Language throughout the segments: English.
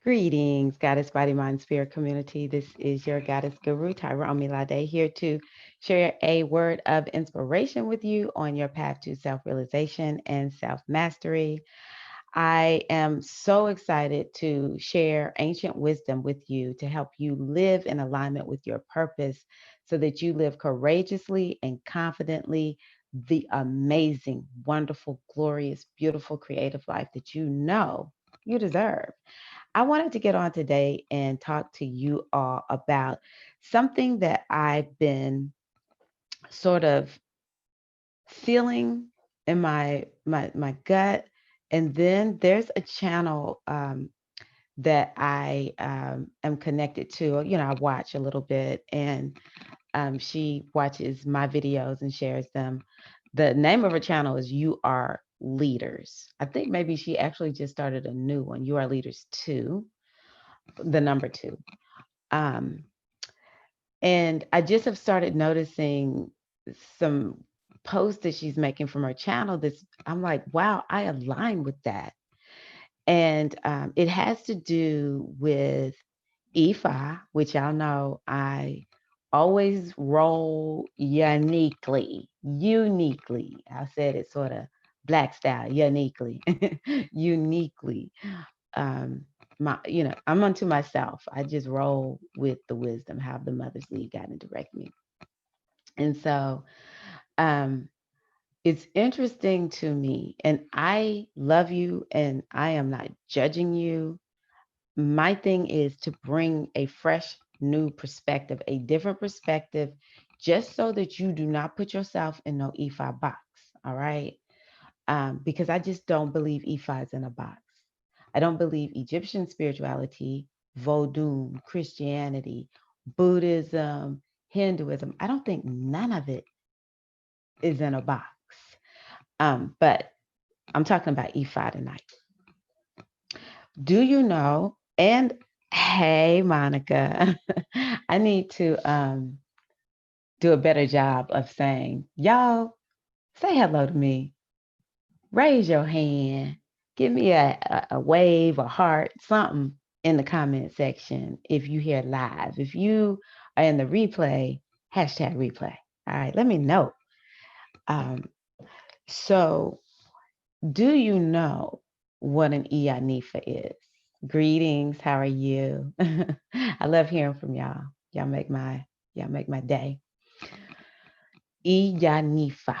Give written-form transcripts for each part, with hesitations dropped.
Greetings, Goddess Body Mind Spirit community. This is your Goddess Guru, Tirra Omilade, here to share a word of inspiration with you on your path to self realization and self mastery. I am so excited to share ancient wisdom with you to help you live in alignment with your purpose so that you live courageously and confidently the amazing, wonderful, glorious, beautiful, creative life that you know you deserve. I wanted to get on today and talk to you all about something that I've been sort of feeling in my gut. And then there's a channel that I am connected to. You know, I watch a little bit, and she watches my videos and shares them. The name of her channel is You Are Leaders. I think maybe she actually just started a new one, You Are Leaders 2, the number 2. Um, and I just have started noticing some posts that she's making from her channel. This I'm like, wow, I align with that. And it has to do with EFI, which y'all know I always roll uniquely. I said it sort of black style, uniquely, uniquely. um I'm unto myself. I just roll with the wisdom, how the mothers lead, guide, and direct me. And so um it's interesting to me, and I love you, and I am not judging you. My thing is to bring a fresh new perspective, a different perspective, just so that you do not put yourself in no E5 box. All right. Because I just don't believe E5 is in a box. I don't believe Egyptian spirituality, Vodou, Christianity, Buddhism, Hinduism, I don't think none of it is in a box. But I'm talking about E5 tonight. Do you know? And hey, Monica, I need to do a better job of saying, y'all, say hello to me. Raise your hand. Give me a wave, a heart, something in the comment section if you hear live. If you are in the replay, hashtag replay. All right, let me know. Um, so, do you know what an Iyanifa is? Greetings. How are you? I love hearing from y'all. Y'all make my day. Iyanifa.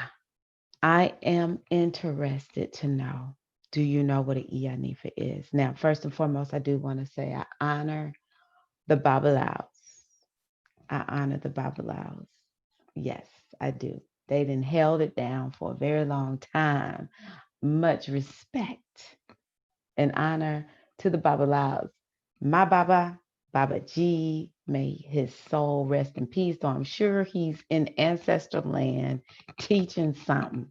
I am interested to know, do you know what an Iyanifa is? Now, first and foremost, I do want to say I honor the Babalaos. I honor the Babalaos. Yes, I do. They done held it down for a very long time. Much respect and honor to the Babalaos. My Baba, Baba G, may his soul rest in peace. So I'm sure he's in ancestral land teaching something.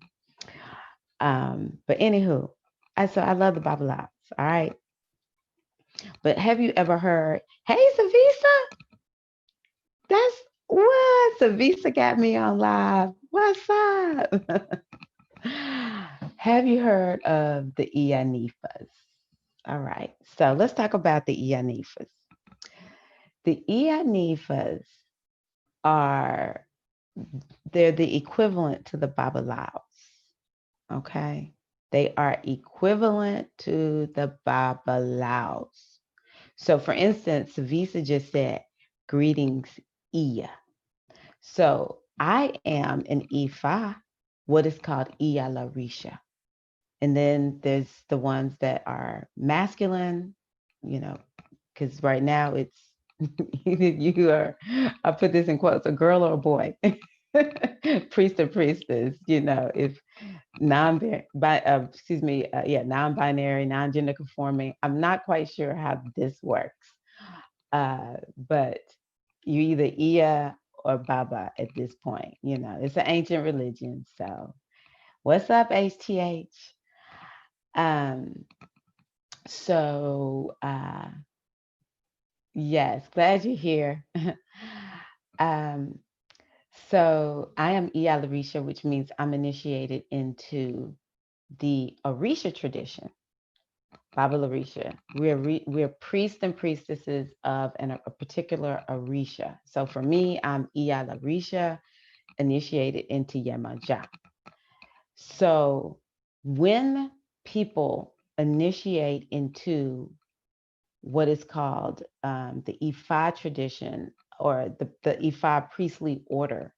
But anywho, I love the Babalaos. All right. But have you ever heard, hey, Savisa? That's what? Savisa got me on live. What's up? Have you heard of the Iyanifas? All right. So let's talk about the Iyanifas. The Iyanifas are, they're the equivalent to the Babalaos. Okay. They are equivalent to the Babalaos. So for instance, Visa just said, greetings, Iya. So I am an Ifa, what is called Iya Larisha. And then there's the ones that are masculine, you know, because right now it's either you are, I put this in quotes, a girl or a boy. Priest or priestess, you know, if non-binary, non-gender conforming. I'm not quite sure how this works, but you either Iya or Baba at this point. You know, it's an ancient religion. So, what's up, HTH? Um, so yes, glad you're here. um, so I am Iya Larisha, which means I'm initiated into the Orisha tradition. Baba Larisha. We're priests and priestesses of a particular Orisha. So for me, I'm Iya Larisha, initiated into Yemaja. So when people initiate into what is called the Ifa tradition or the Ifa priestly order,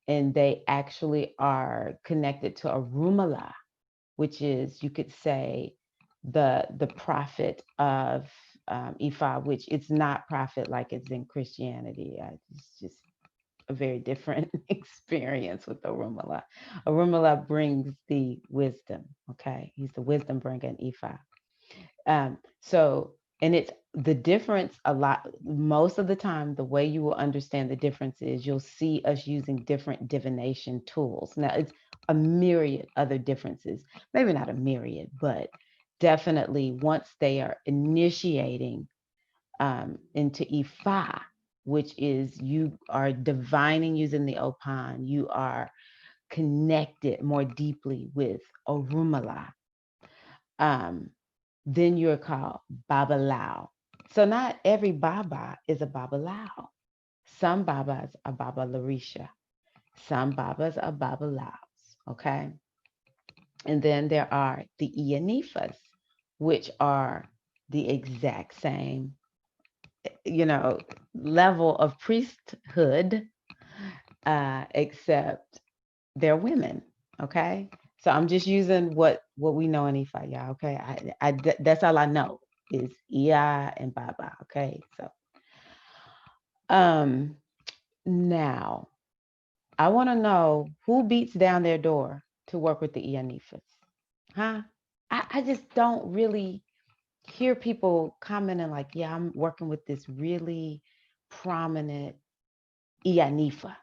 and they actually are connected to a Rumala, which is, you could say, the prophet of Ifa, which it's not prophet like it's in Christianity. It's just a very different experience with Orumala. Orumala brings the wisdom. Okay, he's the wisdom bringer in Ifa. So, and it's the difference a lot. Most of the time, the way you will understand the difference is you'll see us using different divination tools. Now, it's a myriad other differences. Maybe not a myriad, but definitely once they are initiating into Ifa, which is you are divining using the Opan, you are connected more deeply with Orumala. Um, then you're called Babalao. So not every Baba is a Babalao. Some Babas are Baba Larisha. Some Babas are Babalaos. Okay. And then there are the Ianifas, which are the exact same, you know, level of priesthood, except they're women. Okay. So I'm just using what we know in Ifa, y'all. Okay. That's all I know is Ia and Baba. Okay. So um now I want to know who beats down their door to work with the Ianifas. Huh? I just don't really hear people commenting like, yeah, I'm working with this really prominent Ianifa.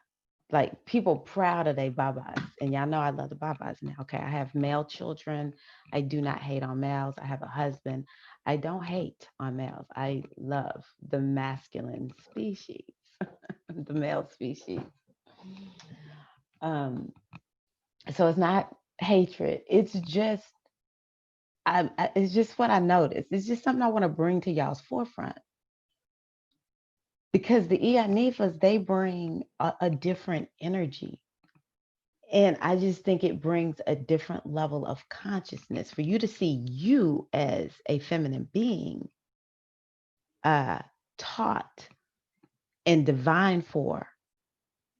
Like people proud of their babas. And y'all know I love the babas now. Okay. I have male children. I do not hate on males. I have a husband. I don't hate on males. I love the masculine species, the male species. Um, so it's not hatred. It's just what I noticed. It's just something I want to bring to y'all's forefront because the Ianifas, they bring a different energy. And I just think it brings a different level of consciousness for you to see you as a feminine being uh, taught and divine for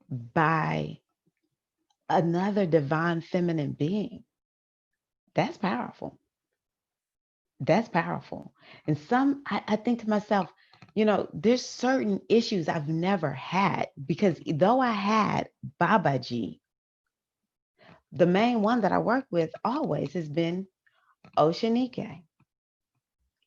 by another divine feminine being. That's powerful. That's powerful. And I think to myself, there's certain issues I've never had because though I had Babaji, the main one that I work with always has been Oshanike.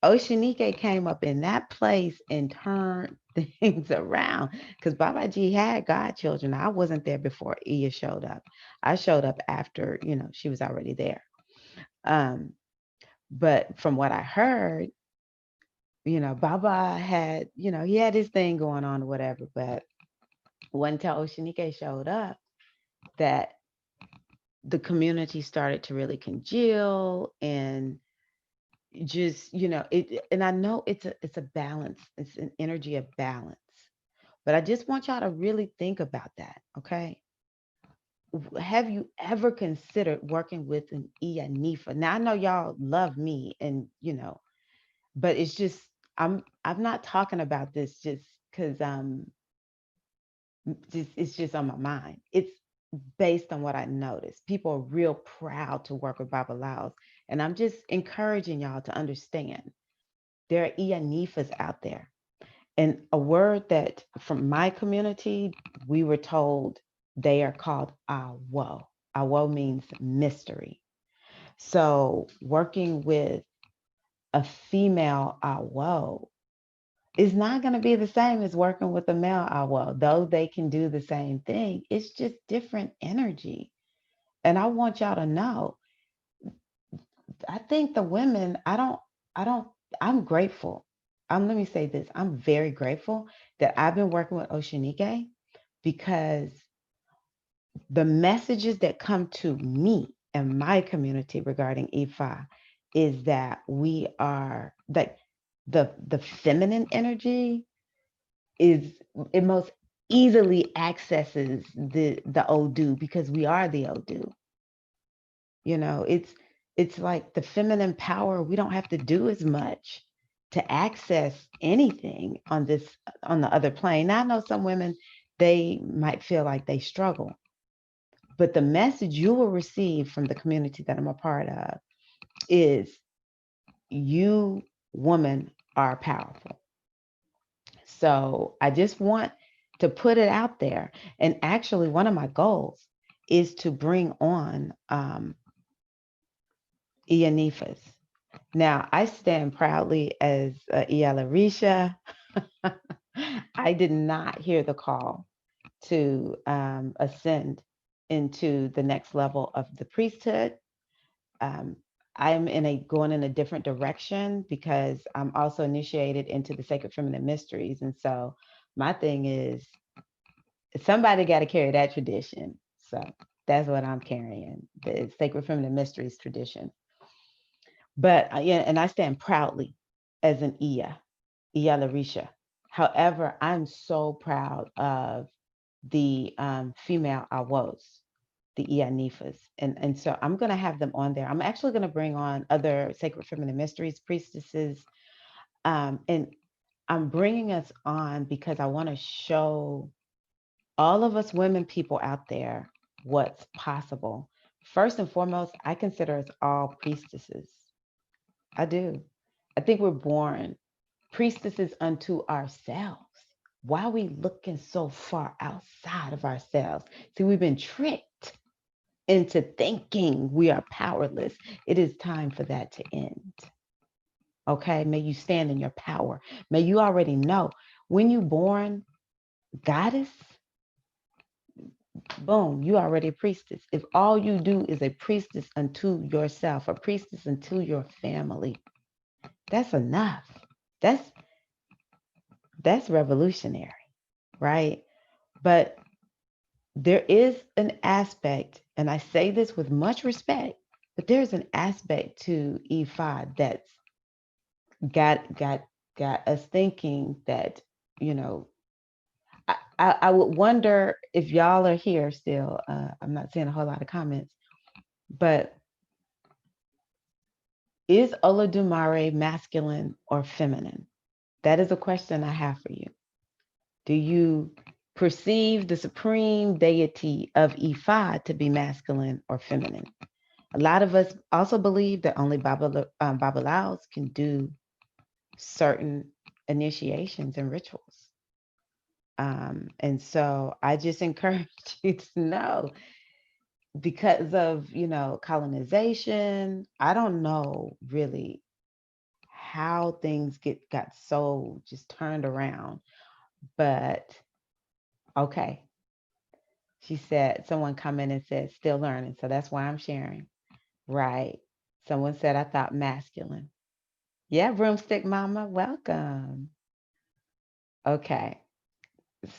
Oshanike came up in that place and turned things around because Babaji had godchildren. I wasn't there before Iya showed up. I showed up after, she was already there. Um, but from what I heard, Baba had, he had his thing going on or whatever. But until Oshanike showed up, that the community started to really congeal and just, it. And I know it's a balance. It's an energy of balance. But I just want y'all to really think about that. Okay. Have you ever considered working with an Ianifa? Now I know y'all love me and but it's just I'm not talking about this just because it's just on my mind. It's based on what I noticed. People are real proud to work with Babalaos. And I'm just encouraging y'all to understand there are Ianifas out there. And a word that from my community, we were told they are called Awo. Awo means mystery. So working with a female Awo is not going to be the same as working with a male Awo, though they can do the same thing. It's just different energy. And I want y'all to know, I think the women, I don't, I'm grateful. Let me say this. I'm very grateful that I've been working with Oshanike because the messages that come to me and my community regarding Ifa is that we are like the feminine energy is it most easily accesses the Odu because we are the Odu. You know, it's like the feminine power. We don't have to do as much to access anything on this on the other plane. Now, I know some women they might feel like they struggle, but the message you will receive from the community that I'm a part of is you women are powerful. So I just want to put it out there. And actually, one of my goals is to bring on Ianifas. Now, I stand proudly as Ialarisha. I did not hear the call to ascend into the next level of the priesthood. Um, I'm going in a different direction because I'm also initiated into the sacred feminine mysteries. And so my thing is somebody got to carry that tradition. So that's what I'm carrying, the sacred feminine mysteries tradition. But yeah, and I stand proudly as an Iya Larisha. However, I'm so proud of the female Awos, the Ianifas. And so I'm going to have them on there. I'm actually going to bring on other sacred feminine mysteries, priestesses. And I'm bringing us on because I want to show all of us women people out there what's possible. First and foremost, I consider us all priestesses. I do. I think we're born priestesses unto ourselves. Why are we looking so far outside of ourselves? See, we've been tricked into thinking we are powerless. It is time for that to end. Okay, may you stand in your power. May you already know when you're born goddess, boom, you already a priestess. If all you do is a priestess unto yourself, a priestess unto your family, that's enough. That's that's revolutionary, right? But there is an aspect, and I say this with much respect, but there's an aspect to E5 that's got us thinking that, you know, I would wonder if y'all are here still. I'm not seeing a whole lot of comments, but is Olodumare masculine or feminine? That is a question I have for you. Do you perceive the supreme deity of Ifa to be masculine or feminine? A lot of us also believe that only Babalaos can do certain initiations and rituals. And so I just encourage you to know because of, you know, colonization, I don't know really how things got so just turned around. But okay. She said, someone commented and said, still learning. So that's why I'm sharing. Right. Someone said, I thought masculine. Yeah, broomstick mama, welcome. Okay.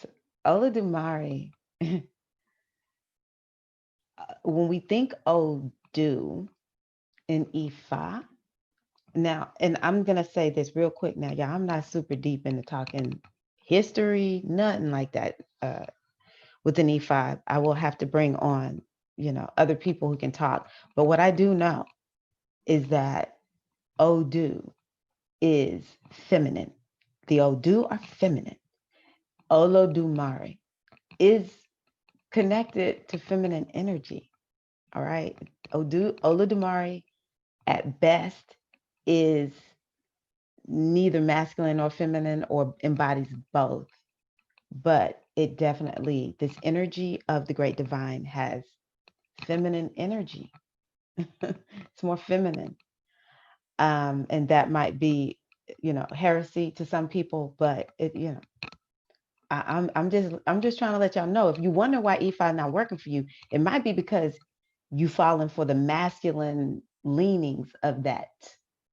So, Olodumare, when we think Odu in Ifa, now, and I'm going to say this real quick now, y'all, I'm not super deep into talking history, nothing like that. With an E5, I will have to bring on, you know, other people who can talk. But what I do know is that Odu is feminine. The Odu are feminine. Olodumare is connected to feminine energy. All right. Olodumare at best is neither masculine or feminine or embodies both. But it definitely, this energy of the great divine has feminine energy. It's more feminine. And that might be, you know, heresy to some people, but it, you know, I'm just trying to let y'all know if you wonder why E5 not working for you, it might be because you fallen for the masculine leanings of that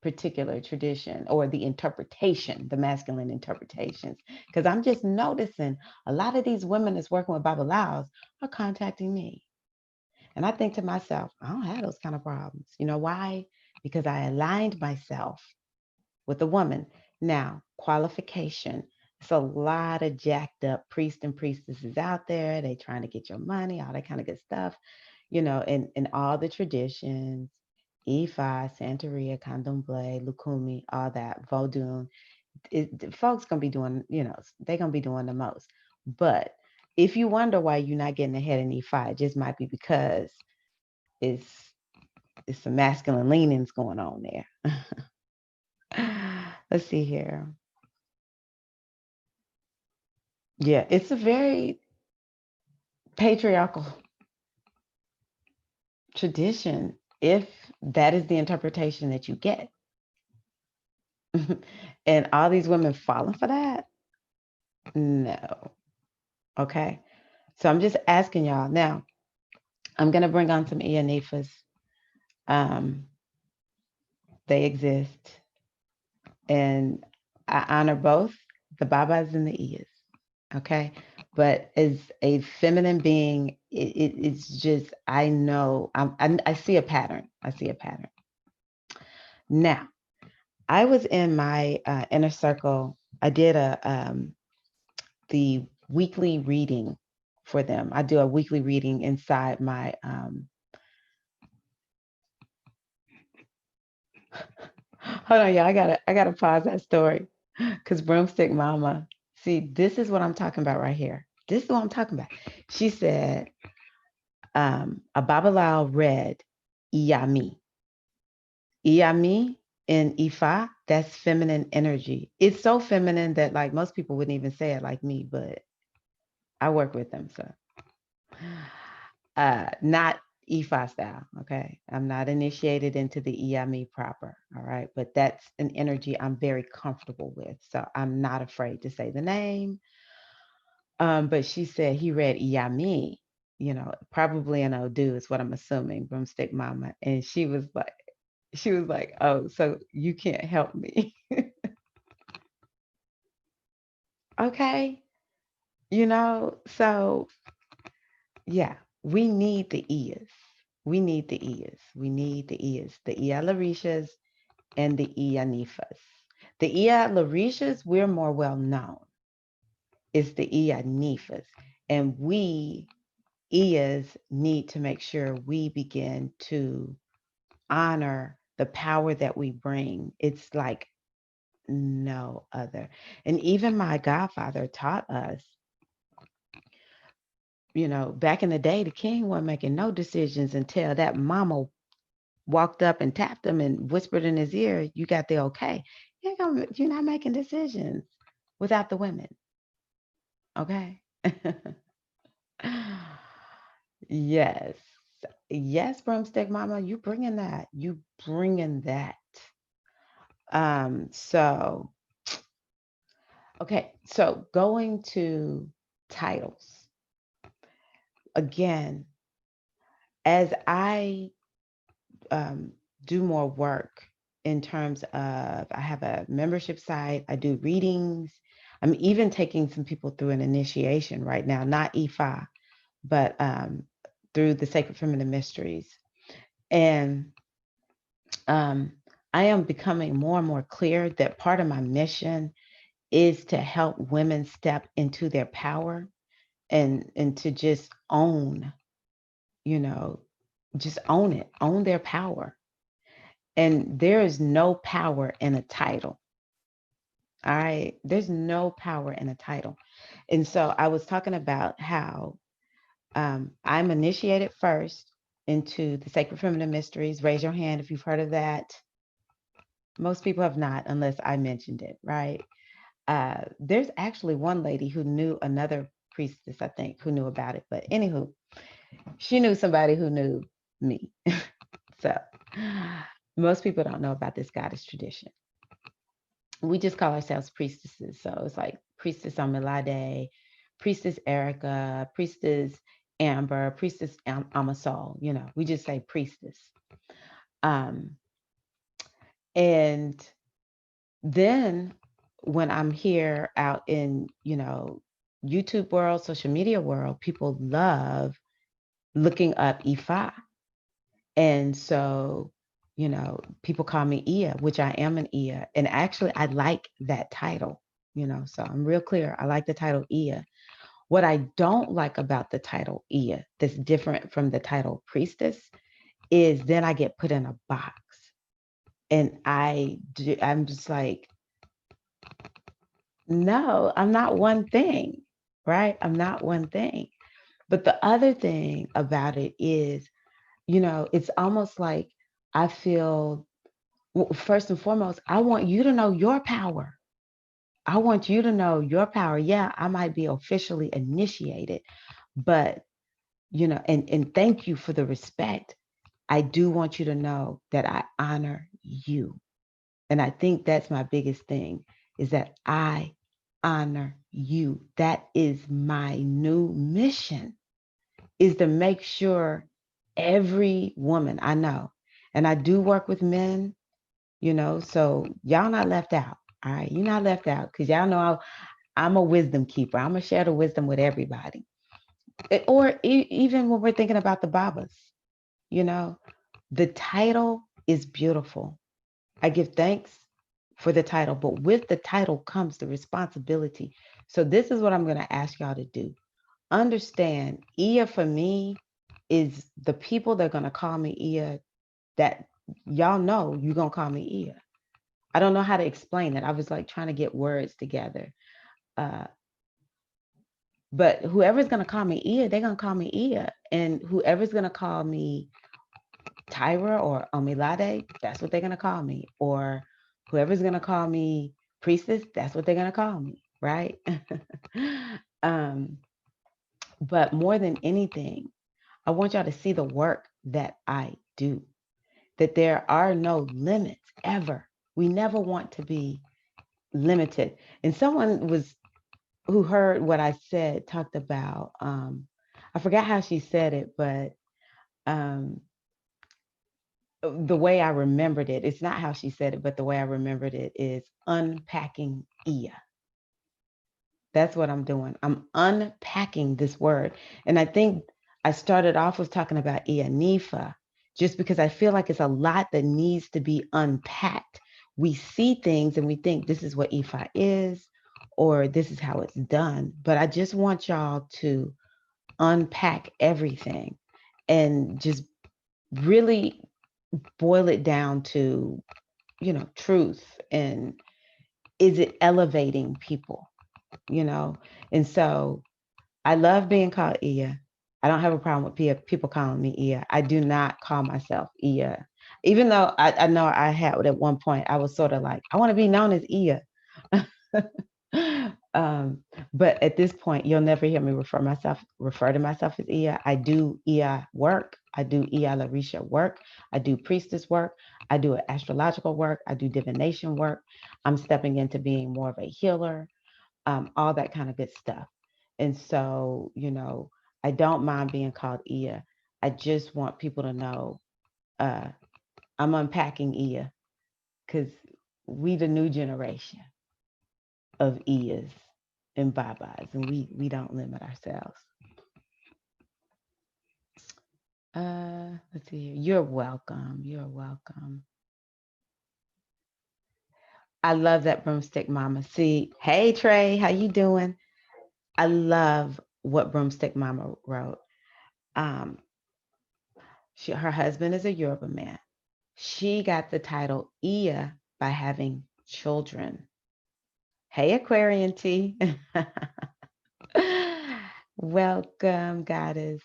particular tradition or the interpretation, the masculine interpretations. Because I'm just noticing a lot of these women that's working with Babalaos are contacting me. And I think to myself, I don't have those kind of problems. You know why? because I aligned myself with a woman. Now, qualification. It's a lot of jacked up priests and priestesses out there. They trying to get your money, all that kind of good stuff, in all the traditions, Ifa, Santeria, Candomblé, Lukumi, all that, Vodun. Folks gonna be doing, they're gonna be doing the most. But if you wonder why you're not getting ahead in Ifa, it just might be because it's it's some masculine leanings going on there. Let's see here. Yeah, it's a very patriarchal tradition if that is the interpretation that you get. And all these women falling for that? No. Okay. So I'm just asking y'all. Now, I'm going to bring on some Ianifas. Um, they exist. And I honor both the Babas and the Ias. Okay. But as a feminine being, it's just, I know, I see a pattern. I see a pattern. Now, I was in my inner circle. I did the weekly reading for them. I do a weekly reading inside my hold on, y'all. I gotta pause that story because Broomstick Mama. See, this is what I'm talking about right here. This is what I'm talking about. She said, a Babalao read Iyami. Iyami in Ifa, that's feminine energy. It's so feminine that like most people wouldn't even say it like me, but I work with them, so not Ifa style, okay? I'm not initiated into the Iyami proper, all right? But that's an energy I'm very comfortable with, so I'm not afraid to say the name. But she said he read Iyami, probably an Odu is what I'm assuming, Broomstick Mama, and she was like, oh, so you can't help me. Okay. So yeah, we need the ears. We need the ears. We need the ears. The Ia Larishas and the Ia Nifas. The Ia Larishas, we're more well known. It's the Ia Nifas. And we, Ias, need to make sure we begin to honor the power that we bring. It's like no other. And even my godfather taught us, back in the day, the king wasn't making no decisions until that mama walked up and tapped him and whispered in his ear, you got the okay. You're not making decisions without the women. Okay. Yes. Yes, Broomstick Mama, you bringing that. You bringing that. So, okay. So going to titles. Again, as I do more work in terms of, I have a membership site, I do readings. I'm even taking some people through an initiation right now, not Ifa, but through the Sacred Feminine Mysteries. And I am becoming more and more clear that part of my mission is to help women step into their power and to just own, just own it, own their power. And there is no power in a title. All right. There's no power in a title. And so I was talking about how I'm initiated first into the Sacred Feminine Mysteries. Raise your hand if you've heard of that. Most people have not, unless I mentioned it, right? There's actually one lady who knew another priestess, I think, who knew about it. But anywho, she knew somebody who knew me. So most people don't know about this goddess tradition. We just call ourselves priestesses. So it's like Priestess Omilade, Priestess Erica, Priestess Amber, Priestess Amasol, we just say priestess. Um, and then when I'm here out in, YouTube world, social media world, people love looking up Ifa. And so, People call me Ia, which I am an Ia. And actually, I like that title, so I'm real clear. I like the title Ia. What I don't like about the title Ia, that's different from the title Priestess, is then I get put in a box. And I'm just like, no, I'm not one thing, right? I'm not one thing. But the other thing about it is, it's almost like I feel, first and foremost, I want you to know your power. I want you to know your power. Yeah, I might be officially initiated, but, and thank you for the respect. I do want you to know that I honor you. And I think that's my biggest thing, is that I honor you. That is my new mission, is to make sure every woman I know, and I do work with men, so y'all not left out. All right, you're not left out, because y'all know I'm a wisdom keeper. I'm gonna share the wisdom with everybody. Or even when we're thinking about the Babas, you know, the title is beautiful. I give thanks for the title, but with the title comes the responsibility. So this is what I'm going to ask y'all to do. Understand, Ia for me is the people that are going to call me Ia, that y'all know you're going to call me Ia. I don't know how to explain it. I was like trying to get words together. Uh, but whoever's going to call me Ia, they're going to call me Ia. And whoever's going to call me Tirra or Omilade, that's what they're going to call me. Or whoever's going to call me Priestess, that's what they're going to call me, right? um, but more than anything, I want y'all to see the work that I do, that there are no limits ever. We never want to be limited. And someone who heard what I said talked about, I forgot how she said it, but the way I remembered it, it's not how she said it, but the way I remembered it is unpacking Ia. That's what I'm doing. I'm unpacking this word. And I think I started off with talking about Ia Nifa, just because I feel like it's a lot that needs to be unpacked. We see things and we think this is what Ifa is, or this is how it's done. But I just want y'all to unpack everything and just really boil it down to, truth, and is it elevating people, And so I love being called Ia. I don't have a problem with people calling me Ia. I do not call myself Ia. Even though I know I had at one point, I was sort of like, I want to be known as Ia. But at this point, you'll never hear me refer to myself as Ia. I do Ia work. I do Ia Larisha work. I do priestess work. I do astrological work. I do divination work. I'm stepping into being more of a healer, all that kind of good stuff. And so, I don't mind being called Ia. I just want people to know I'm unpacking Ia, because we the new generation of Ias and Babas, and we don't limit ourselves. Let's see here. You're welcome. You're welcome. I love that broomstick mama. See, hey Trey, how you doing? I love what broomstick mama wrote. Um, her husband is a Yoruba man. She got the title Iya by having children. Hey Aquarian T. Welcome, goddess.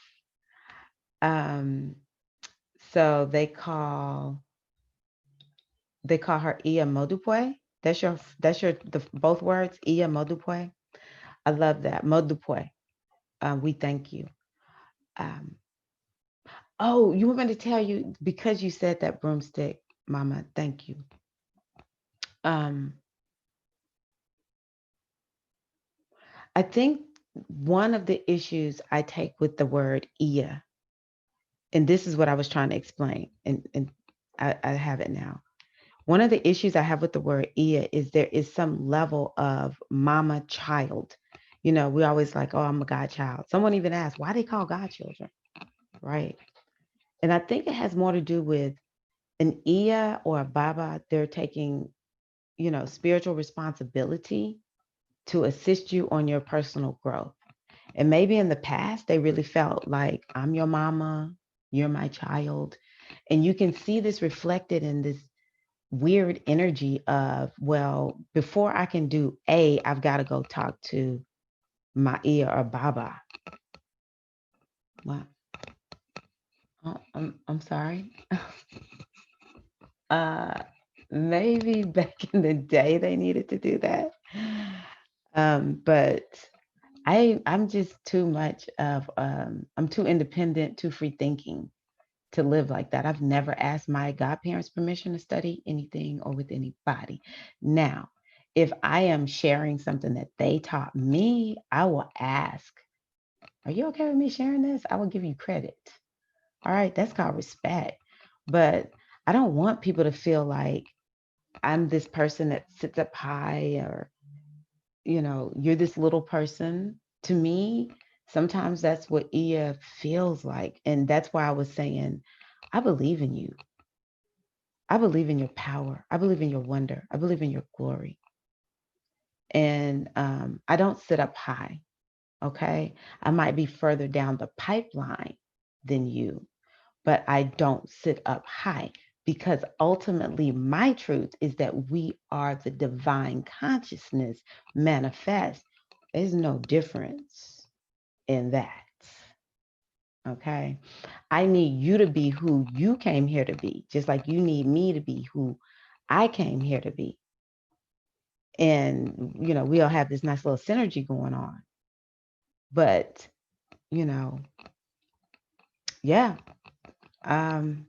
So they call her Iya Modupwe. That's your both words, Iya Modupwe. I love that. Modupwe. We thank you. Oh, you want me to tell you, because you said that, broomstick mama, thank you. I think one of the issues I take with the word Iya, and this is what I was trying to explain, and I have it now. One of the issues I have with the word Ia is there is some level of mama child. We always like, oh, I'm a godchild. Someone even asked, why they call godchildren, right? And I think it has more to do with An Iya or a Baba, they're taking, spiritual responsibility to assist you on your personal growth. And maybe in the past, they really felt like, I'm your mama, you're my child. And you can see this reflected in this weird energy of, well, before I can do A, I've got to go talk to my Iya or Baba. What? Oh, I'm sorry. uh, Maybe back in the day they needed to do that. But I'm just too much of I'm too independent, too free thinking to live like that. I've never asked my godparents permission to study anything or with anybody. Now, if I am sharing something that they taught me, I will ask, are you okay with me sharing this? I will give you credit. All right, that's called respect. But I don't want people to feel like I'm this person that sits up high, or, you're this little person. To me, sometimes that's what Ia feels like. And that's why I was saying, I believe in you. I believe in your power. I believe in your wonder. I believe in your glory. And I don't sit up high. Okay. I might be further down the pipeline than you, but I don't sit up high, because ultimately my truth is that we are the divine consciousness manifest. There's no difference in that. Okay. I need you to be who you came here to be, just like you need me to be who I came here to be. And, we all have this nice little synergy going on. But, you know, yeah, um,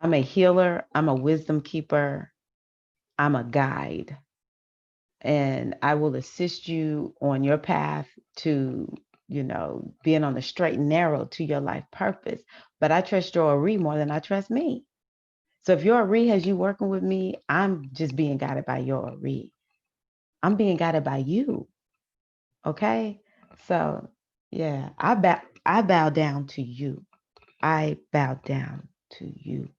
I'm a healer, I'm a wisdom keeper, I'm a guide, and I will assist you on your path to, being on the straight and narrow to your life purpose. But I trust your Ori more than I trust me. So if your Ori has you working with me, I'm just being guided by your Ori. I'm being guided by you. Okay. So yeah, I bow down to you. I bow down to you.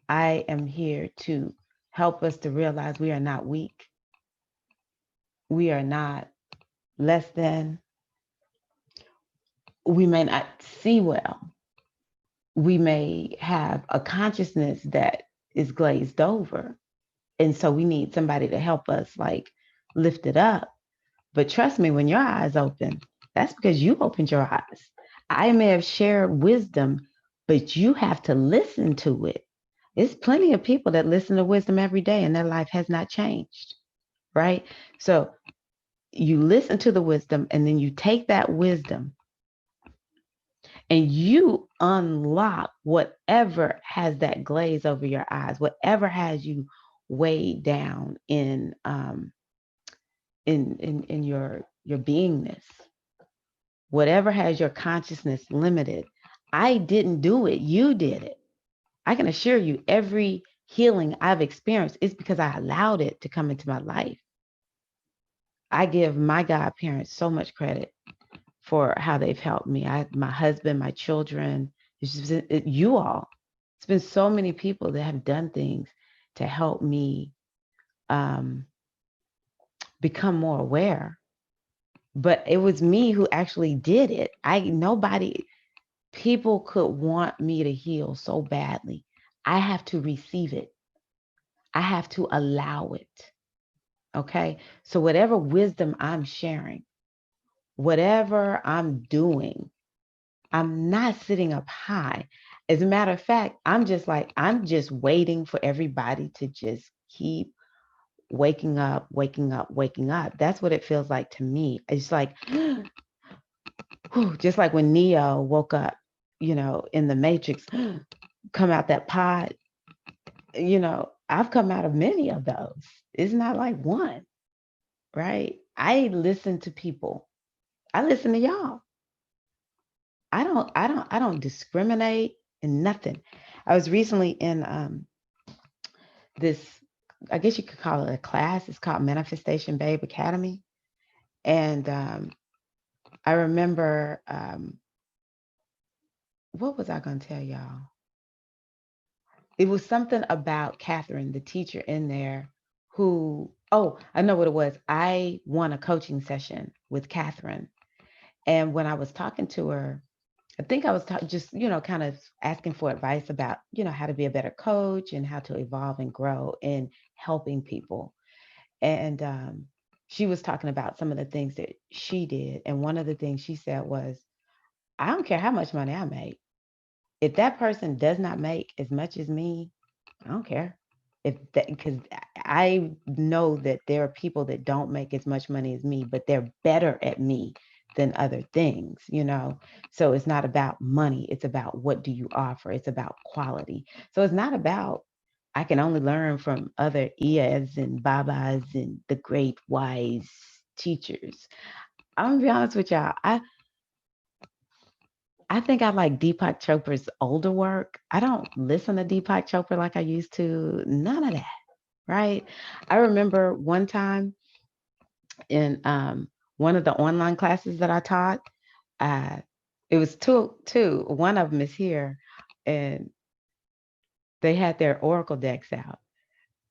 I am here to help us to realize we are not weak. We are not less than. We may not see well. We may have a consciousness that is glazed over. And so we need somebody to help us like lift it up. But trust me, when your eyes open, that's because you opened your eyes. I may have shared wisdom, but you have to listen to it. There's plenty of people that listen to wisdom every day and their life has not changed, right? So you listen to the wisdom and then you take that wisdom and you unlock whatever has that glaze over your eyes, whatever has you weighed down in your beingness, whatever has your consciousness limited. I didn't do it, you did it. I can assure you, every healing I've experienced is because I allowed it to come into my life. I give my godparents so much credit for how they've helped me. My husband, my children, you all. It's been so many people that have done things to help me um, become more aware. But it was me who actually did it. People could want me to heal so badly. I have to receive it. I have to allow it. Okay. So whatever wisdom I'm sharing, whatever I'm doing, I'm not sitting up high. As a matter of fact, I'm just waiting for everybody to just keep waking up, waking up, waking up. That's what it feels like to me. It's like, just like when Neo woke up, in the Matrix, come out that pod, I've come out of many of those. It's not like one, right? I listen to people. I listen to y'all. I don't discriminate in nothing. I was recently in this, I guess you could call it a class. It's called Manifestation Babe Academy. And I remember what was I going to tell y'all? It was something about Catherine, the teacher in there, who, oh, I know what it was. I won a coaching session with Catherine. And when I was talking to her, I think I was just, kind of asking for advice about, how to be a better coach and how to evolve and grow in helping people. And she was talking about some of the things that she did. And one of the things she said was, I don't care how much money I make. If that person does not make as much as me, I don't care. If that, because I know that there are people that don't make as much money as me, but they're better at me than other things. So it's not about money. It's about what do you offer? It's about quality. So it's not about I can only learn from other Ias and Babas and the great wise teachers. I'm gonna be honest with y'all. I think I like Deepak Chopra's older work. I don't listen to Deepak Chopra like I used to. None of that, right? I remember one time in one of the online classes that I taught, uh, it was two. One of them is here, and they had their Oracle decks out,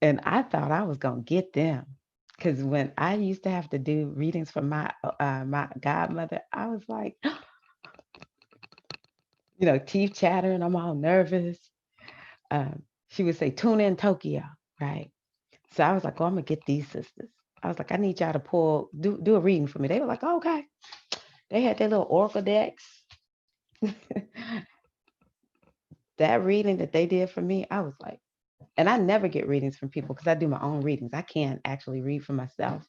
and I thought I was gonna get them because when I used to have to do readings for my godmother, I was like, teeth chattering. I'm all nervous. She would say, tune in Tokyo, right? So I was like, oh, I'm gonna get these sisters. I was like, I need y'all to do a reading for me. They were like, oh, okay. They had their little oracle decks. That reading that they did for me, I was like, and I never get readings from people because I do my own readings. I can't actually read for myself.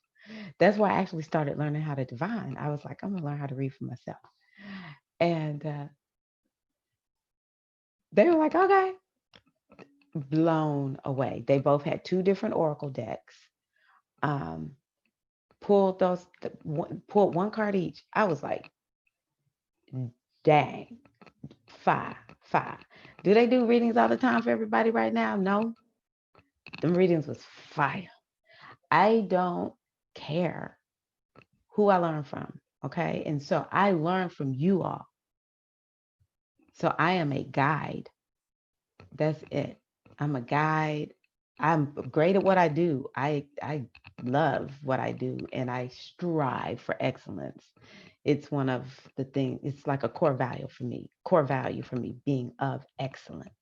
That's why I actually started learning how to divine. I was like, I'm gonna learn how to read for myself. And they were like, okay, blown away. They both had two different oracle decks. Um, pulled one card each. I was like, dang, five. Do they do readings all the time for everybody right now? No. Them readings was fire. I don't care who I learn from. Okay. And so I learn from you all. So I am a guide. That's it. I'm a guide. I'm great at what I do. I love what I do and I strive for excellence. It's one of the things, it's like a core value for me, being of excellence.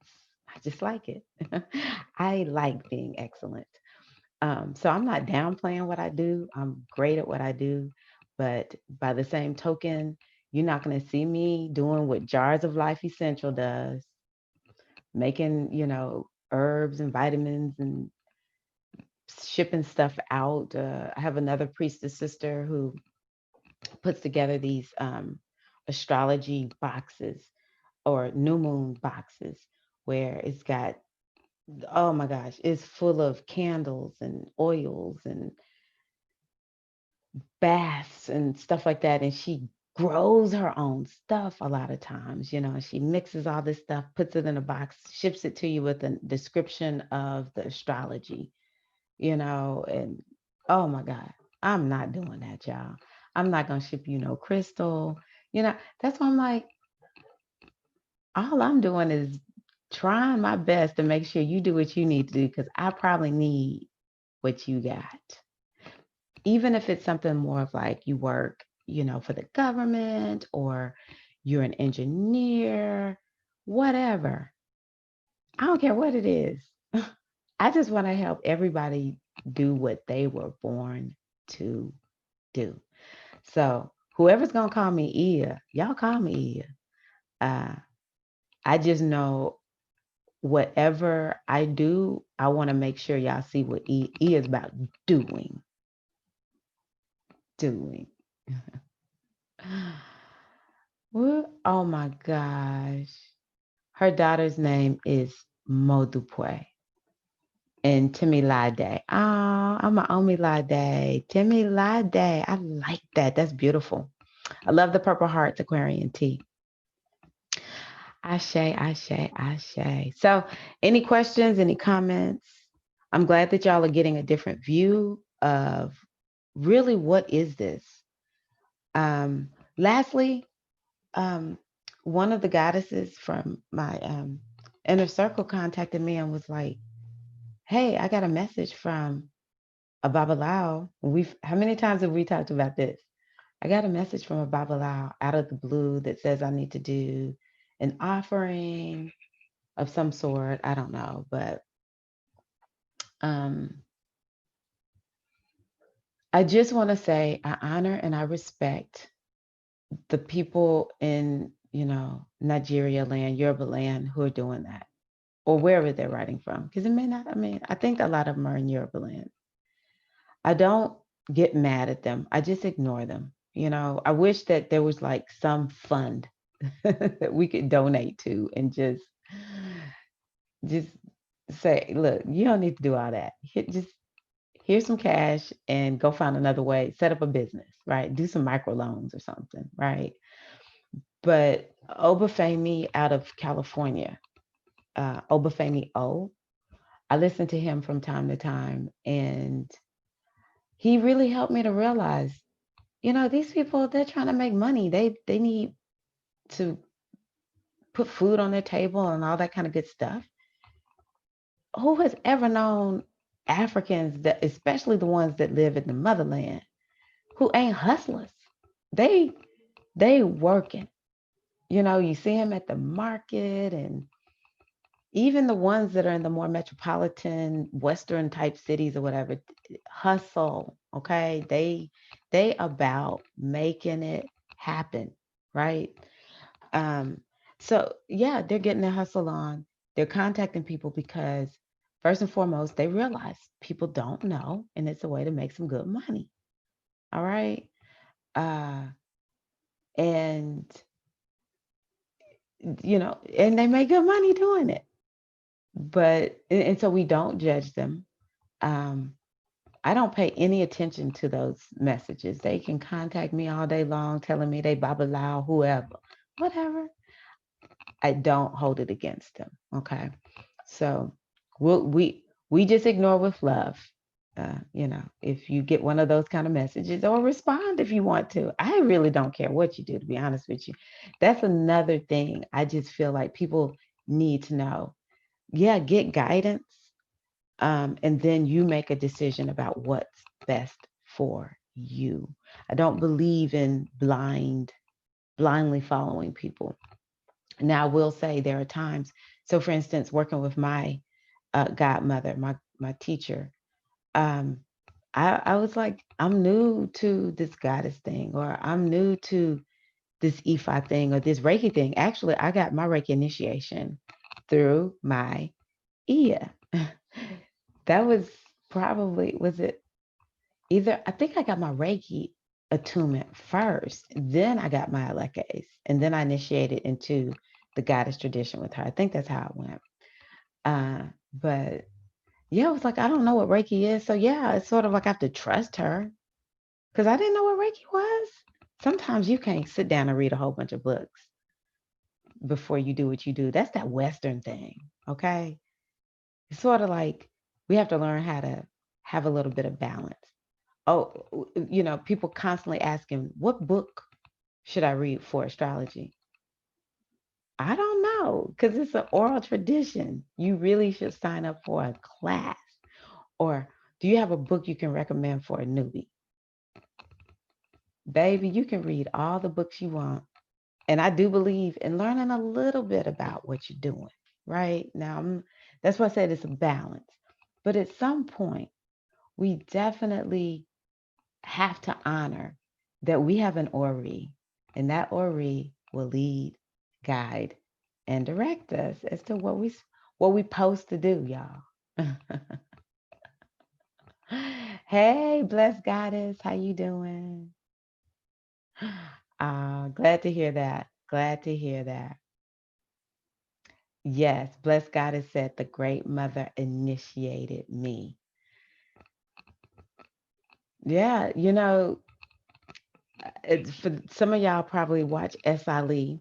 I just like it. I like being excellent. So I'm not downplaying what I do. I'm great at what I do. But by the same token, you're not going to see me doing what Jars of Life Essential does, making, herbs and vitamins and shipping stuff out. I have another priestess sister who puts together these astrology boxes or new moon boxes where it's got, oh my gosh, it's full of candles and oils and baths and stuff like that. And she grows her own stuff a lot of times, she mixes all this stuff, puts it in a box, ships it to you with a description of the astrology, and oh my God, I'm not doing that, y'all. I'm not going to ship you no crystal. That's why I'm like, all I'm doing is trying my best to make sure you do what you need to do because I probably need what you got. Even if it's something more of like you work, for the government or you're an engineer, whatever. I don't care what it is. I just want to help everybody do what they were born to do. So whoever's gonna call me Ia, y'all call me Ia. I just know whatever I do, I want to make sure y'all see what E is about doing. Doing. Oh my gosh. Her daughter's name is Modupwe and Timilade. Oh, I'm an Omilade. Timilade. I like that. That's beautiful. I love the Purple Hearts Aquarian tea. Ashe, ashe, ashe. So, any questions, any comments? I'm glad that y'all are getting a different view of really what is this. Lastly, one of the goddesses from my inner circle contacted me and was like, "Hey, I got a message from a Babalao. We've How many times have we talked about this? I got a message from a Babalao out of the blue that says I need to do an offering of some sort. I don't know, but um, I just want to say I honor and I respect the people in, Nigeria land, Yoruba land who are doing that, or wherever they're writing from, because it may not. I mean, I think a lot of them are in Yoruba land. I don't get mad at them. I just ignore them. I wish that there was like some fund that we could donate to and just say, look, you don't need to do all that. Just here's some cash and go find another way, set up a business, right? Do some micro loans or something, right? But Obafemi out of California, Obafemi O, I listen to him from time to time, and he really helped me to realize, these people, they're trying to make money. They need to put food on their table and all that kind of good stuff. Who has ever known Africans, that especially the ones that live in the motherland, who ain't hustlers? They they working. You see them at the market, and even the ones that are in the more metropolitan western type cities or whatever, hustle. Okay, they about making it happen, right? Um, so yeah, they're getting their hustle on. They're contacting people because first and foremost, they realize people don't know, and it's a way to make some good money. All right. Uh, and and they make good money doing it. But and so we don't judge them. Um, I don't pay any attention to those messages. They can contact me all day long telling me they babalaw, whoever, whatever. I don't hold it against them. Okay. So we just ignore with love. If you get one of those kind of messages, or respond if you want to. I really don't care what you do, to be honest with you. That's another thing I just feel like people need to know. Yeah, get guidance, and then you make a decision about what's best for you. I don't believe in blindly following people. Now, I will say there are times. So, for instance, working with my godmother, my teacher, um, I was like, I'm new to this goddess thing, or I'm new to this Ifa thing, or this Reiki thing. Actually, I got my Reiki initiation through my Iya. That was probably, was it either, I think I got my Reiki attunement first, then I got my Alekes, and then I initiated into the goddess tradition with her. I think that's how it went. But yeah, it was like, I don't know what Reiki is. So yeah, it's sort of like I have to trust her because I didn't know what Reiki was. Sometimes you can't sit down and read a whole bunch of books before you do what you do. That's that Western thing. Okay. It's sort of like we have to learn how to have a little bit of balance. Oh, people constantly asking, what book should I read for astrology? I don't know, because it's an oral tradition. You really should sign up for a class. Or do you have a book you can recommend for a newbie? Baby, you can read all the books you want. And I do believe in learning a little bit about what you're doing, right? Now, that's why I said it's a balance. But at some point, we definitely have to honor that we have an Ori, and that Ori will lead, guide, and direct us as to what we supposed to do, y'all. Hey, blessed goddess, how you doing? Glad to hear that. Glad to hear that. Yes, blessed goddess said the great mother initiated me. Yeah, it's for some of y'all probably watch S.I. Lee.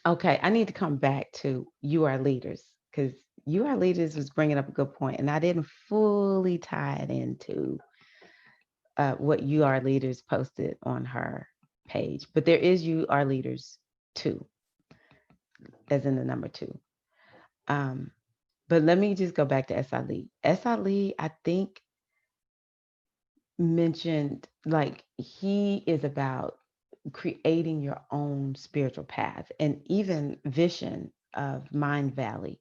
Okay, I need to come back to You Are Leaders, because You Are Leaders was bringing up a good point, and I didn't fully tie it into what You Are Leaders posted on her page. But there is You Are Leaders two, as in the number two. Um, but let me just go back to S.I. S.I., I think, mentioned like he is about creating your own spiritual path. And even Vision of Mind Valley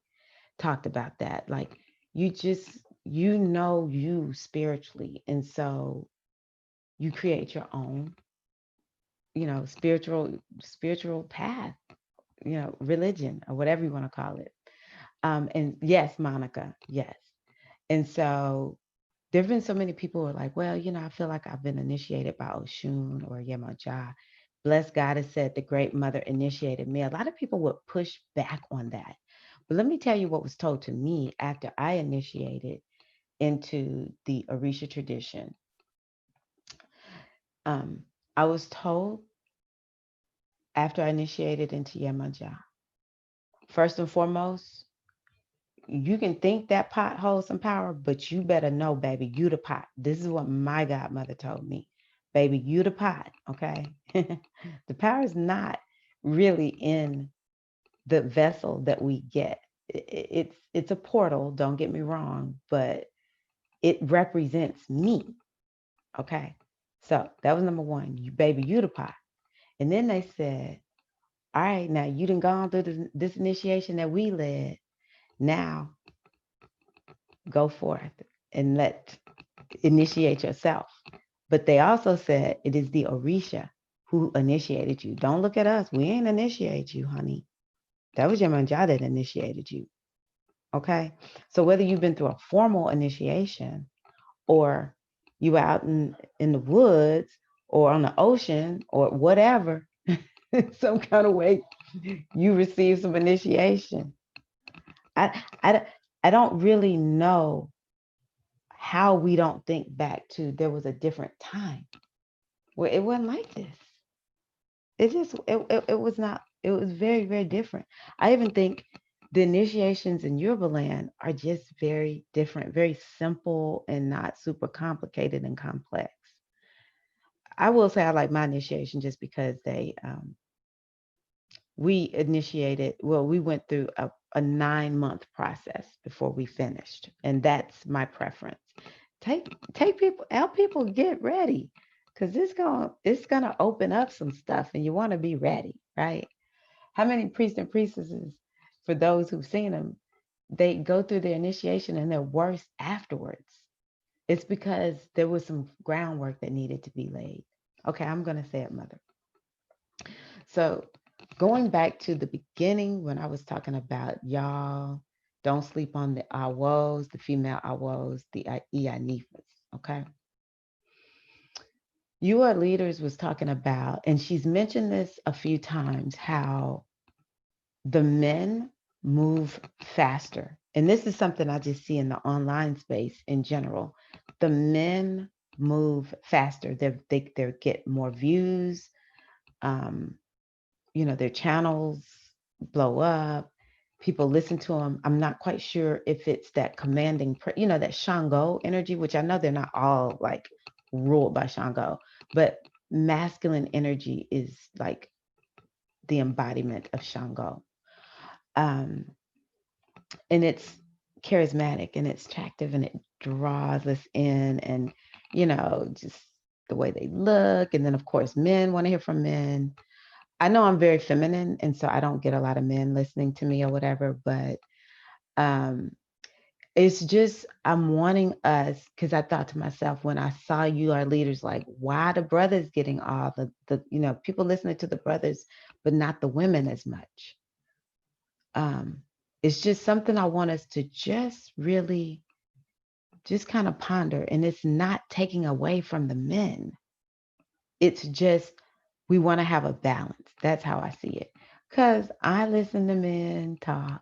talked about that. Like you just, you spiritually. And so you create your own, spiritual path, religion or whatever you want to call it. And yes, Monica, yes. And so there have been so many people who are like, well, I feel like I've been initiated by Oshun or Yemaja. Bless God has said the great mother initiated me. A lot of people would push back on that. But let me tell you what was told to me after I initiated into the Orisha tradition. I was told after I initiated into Yemaja, first and foremost, you can think that pot holds some power, but you better know, baby, you the pot. This is what my godmother told me. Baby, you the pot, okay? The power is not really in the vessel that we get. It's a portal, don't get me wrong, but it represents me, okay? So that was number one. You, baby, you the pot. And then they said, all right, now you done gone through this initiation that we led. Now go forth and initiate yourself. But they also said it is the Orisha who initiated you. Don't look at us. We ain't initiate you, honey. That was your manja that initiated you. Okay. So whether you've been through a formal initiation or you out in the woods or on the ocean or whatever, some kind of way you receive some initiation. I, I, I don't really know how we don't think back to there was a different time where it wasn't like this. It was not, it was very, very different. I even think the initiations in Yoruba land are just very different, very simple and not super complicated and complex. I will say I like my initiation just because we initiated, well, we went through a 9-month process before we finished. And that's my preference. Take people, help people get ready because it's gonna open up some stuff and you want to be ready, right? How many priests and priestesses, for those who've seen them, they go through their initiation and they're worse afterwards. It's because there was some groundwork that needed to be laid. Okay, I'm gonna say it, mother. So going back to the beginning when I was talking about y'all don't sleep on the awos, the female awos, the Ianifas, okay? You Are Leaders was talking about, and she's mentioned this a few times, how the men move faster. And this is something I just see in the online space in general. The men move faster. They get more views. Their channels blow up. People listen to them. I'm not quite sure if it's that commanding, that Shango energy, which I know they're not all like ruled by Shango, but masculine energy is like the embodiment of Shango. And it's charismatic and it's attractive and it draws us in, and just the way they look. And then of course men want to hear from men. I know I'm very feminine and so I don't get a lot of men listening to me or whatever, but it's just I'm wanting us, because I thought to myself when I saw You Are Leaders, like, why the brothers getting all the people listening to the brothers but not the women as much. It's just something I want us to just really just kind of ponder. And it's not taking away from the men. It's just we want to have a balance. That's how I see it. Because I listen to men talk.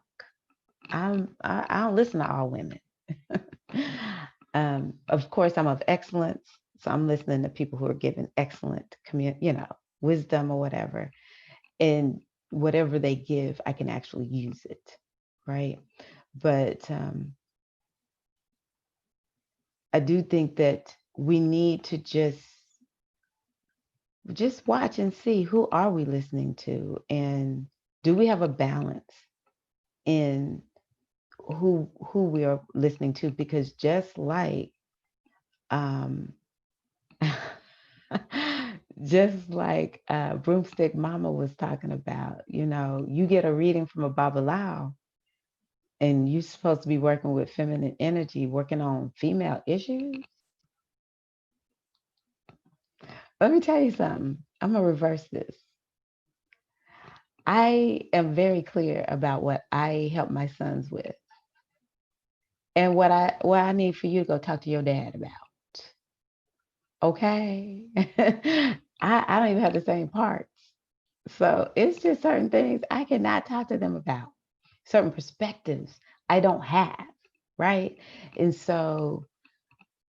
I don't listen to all women. Of course, I'm of excellence. So I'm listening to people who are giving excellent wisdom or whatever. And whatever they give, I can actually use it. Right. But I do think that we need to just just watch and see, who are we listening to, and do we have a balance in who we are listening to? Because just like um just like Broomstick Mama was talking about, you get a reading from a Babalao, and you're supposed to be working with feminine energy, working on female issues. Let me tell you something. I'm gonna reverse this. I am very clear about what I help my sons with, and what I need for you to go talk to your dad about. Okay. I don't even have the same parts. So it's just certain things I cannot talk to them about, certain perspectives I don't have, right? And so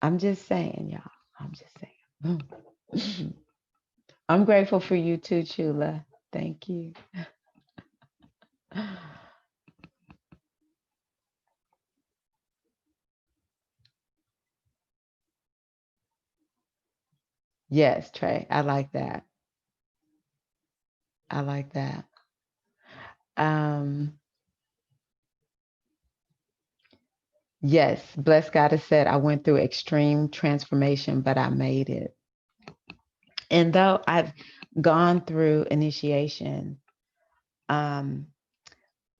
I'm just saying, y'all, I'm just saying. I'm grateful for you too, Chula. Thank you. Yes, Trey, I like that. I like that. Um, yes, Blessed Goddess said, I went through extreme transformation, but I made it. And though I've gone through initiation, um,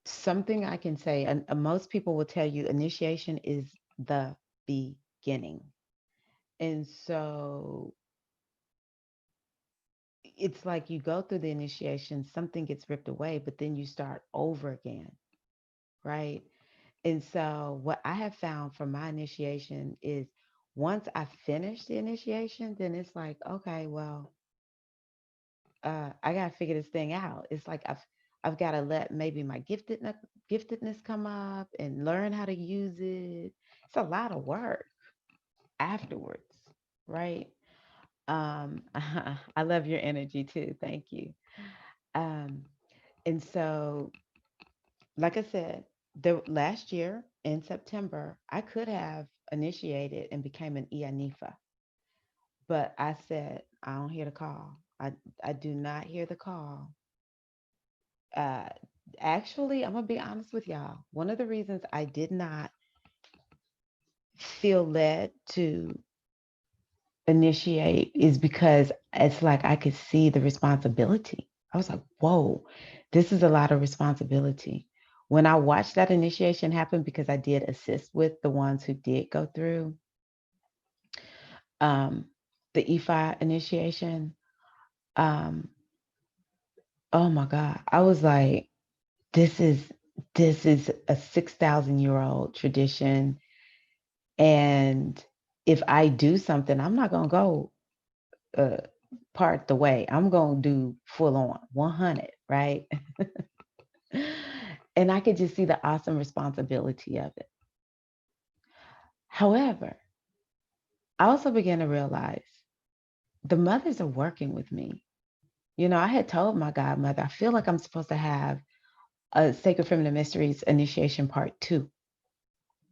something I can say, and most people will tell you initiation is the beginning. And so it's like you go through the initiation, something gets ripped away, but then you start over again, right? And so what I have found from my initiation is, once I finish the initiation, then it's like, okay, well, I gotta figure this thing out. It's like I've got to let maybe my giftedness come up and learn how to use it. It's a lot of work afterwards, right? I love your energy too. Thank you. Um, and so, like I said, the last year in September, I could have initiated and became an Ianifa, but I said I don't hear the call. I do not hear the call. Uh, Actually, I'm gonna be honest with y'all. One of the reasons I did not feel led to initiate is because it's like I could see the responsibility. I was like, whoa, this is a lot of responsibility. When I watched that initiation happen, because I did assist with the ones who did go through um, the EFI initiation, um, oh my God, I was like, this is this is a 6,000-year-old tradition, and if I do something, I'm not gonna go uh, part the way. I'm going to do full on 100, right? And I could just see the awesome responsibility of it. However, I also began to realize the mothers are working with me. I had told my godmother, I feel like I'm supposed to have a Sacred Feminine Mysteries initiation part 2.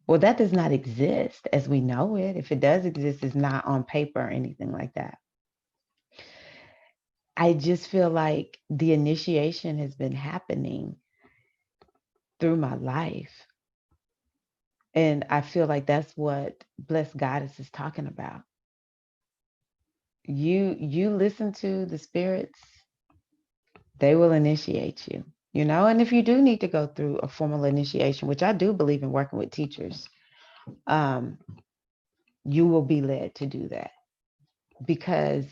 Well, that does not exist as we know it. If it does exist, it's not on paper or anything like that. I just feel like the initiation has been happening through my life. And I feel like that's what Blessed Goddess is talking about. You listen to the spirits, they will initiate you. And if you do need to go through a formal initiation, which I do believe in working with teachers, um, you will be led to do that. Because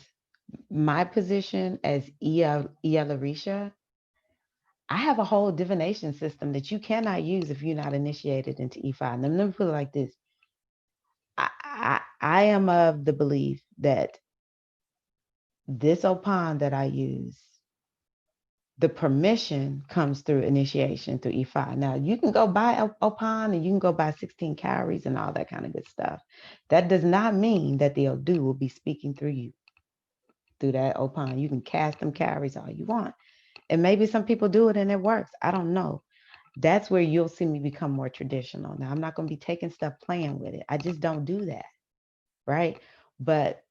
my position as Ia Larisha, I have a whole divination system that you cannot use if you're not initiated into E5. And let me put it like this. I am of the belief that this opon that I use, the permission comes through initiation through E5. Now, you can go buy opon and you can go buy 16 calories and all that kind of good stuff. That does not mean that the Odu will be speaking through you, through that opon. You can cast them calories all you want. And maybe some people do it and it works. I don't know. That's where you'll see me become more traditional. Now, I'm not going to be taking stuff playing with it. I just don't do that. Right. But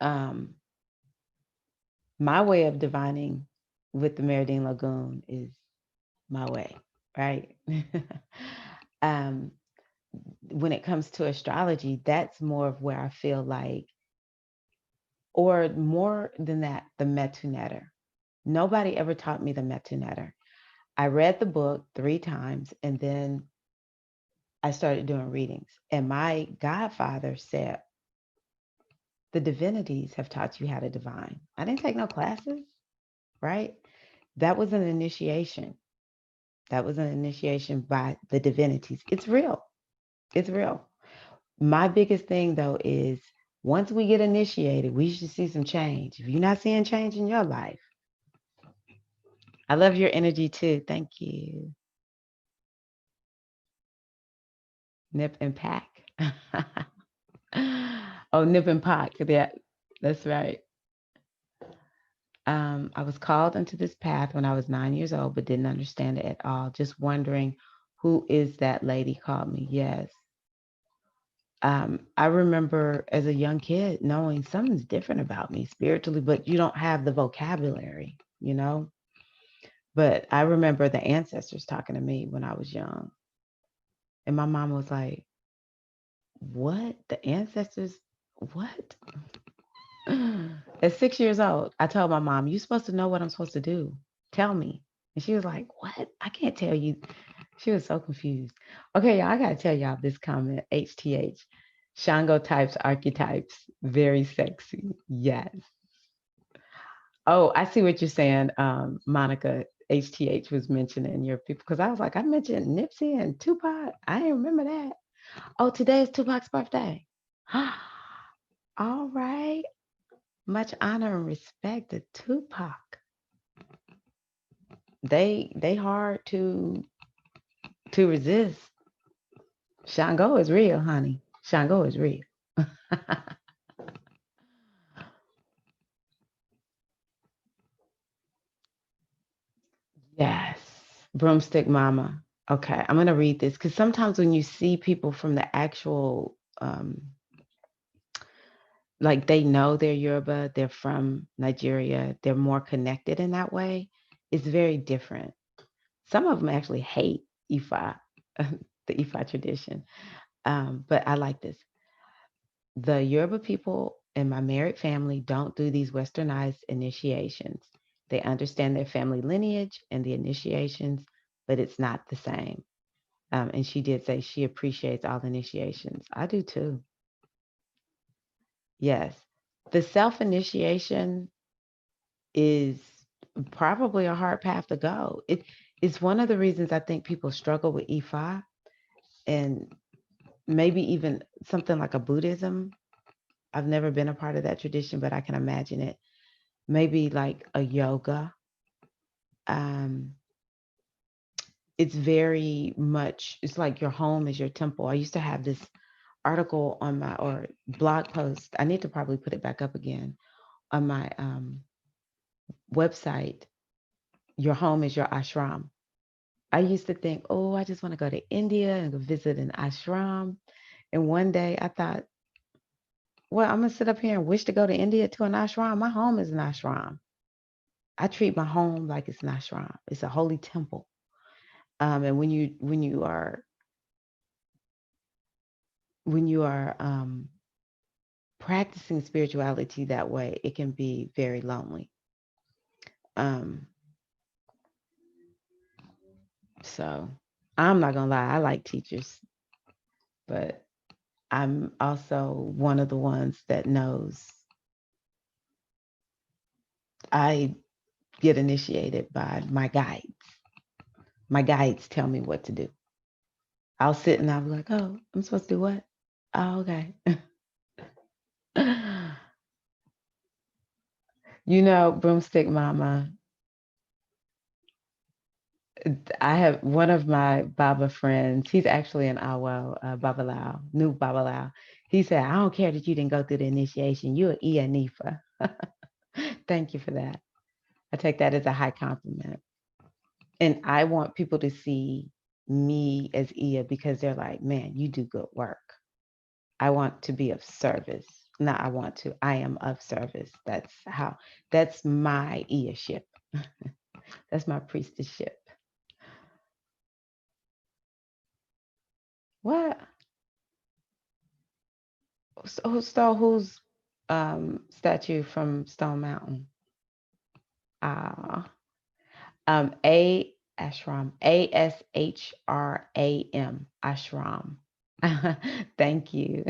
um, My way of divining with the Meridian Lagoon is my way, right? um, when it comes to astrology, that's more of where I feel like, or more than that, the Metunetter. Nobody ever taught me the Metunetter. I read the book 3 times and then I started doing readings. And my godfather said, the divinities have taught you how to divine. I didn't take no classes, right? That was an initiation. That was an initiation by the divinities. It's real. It's real. My biggest thing though is once we get initiated, we should see some change. If you're not seeing change in your life, I love your energy too. Thank you. Nip and pack. Oh, nip and pack. Yeah, that's right. I was called into this path when I was 9 years old, but didn't understand it at all. Just wondering who is that lady called me. Yes. I remember as a young kid knowing something's different about me spiritually, but you don't have the vocabulary, you know? But I remember the ancestors talking to me when I was young. And my mom was like, what? The ancestors? What? At 6 years old, I told my mom, you're supposed to know what I'm supposed to do. Tell me. And she was like, what? I can't tell you. She was so confused. Okay, y'all, I got to tell y'all this comment, HTH. Shango types, archetypes, very sexy. Yes. Oh, I see what you're saying, Monica. HTH was mentioning your people because I was like, I mentioned Nipsey and Tupac. I didn't remember that. Oh, today is Tupac's birthday. All right. Much honor and respect to Tupac. They hard to resist. Shango is real, honey. Shango is real. Yes. Broomstick Mama. Okay, I'm gonna read this because sometimes when you see people from the actual like they know they're Yoruba, they're from Nigeria, they're more connected in that way. It's very different. Some of them actually hate Ifa, the Ifa tradition. But I like this. The Yoruba people in my married family don't do these westernized initiations. They understand their family lineage and the initiations, but it's not the same. And she did say she appreciates all the initiations. I do too. Yes. The self initiation is probably a hard path to go. It's one of the reasons I think people struggle with Ifa and maybe even something like a Buddhism. I've never been a part of that tradition, but I can imagine it. Maybe like a yoga. Um, it's very much, it's like your home is your temple. I used to have this article on my, or blog post. I need to probably put it back up again on my website. Your home is your ashram. I used to think, oh, I just want to go to India and go visit an ashram. And one day I thought, well, I'm gonna sit up here and wish to go to India to an ashram. My home is an ashram. I treat my home like it's an ashram. It's a holy temple. And when you are practicing spirituality that way, it can be very lonely. Um, so I'm not gonna lie, I like teachers, but I'm also one of the ones that knows I get initiated by my guides. My guides tell me what to do. I'll sit and I'll be like, oh, I'm supposed to do what? Oh, okay. Broomstick Mama, I have one of my Baba friends. He's actually an Awo, Babalao, new Babalao. He said, I don't care that you didn't go through the initiation. You're Iya Nifa. Thank you for that. I take that as a high compliment. And I want people to see me as Iya because they're like, man, you do good work. I want to be of service. No, I want to. I am of service. That's my earship. That's my priestessship. What? So who stole whose statue from Stone Mountain? Ah, A Ashram. ASHRAM. Ashram. Thank you.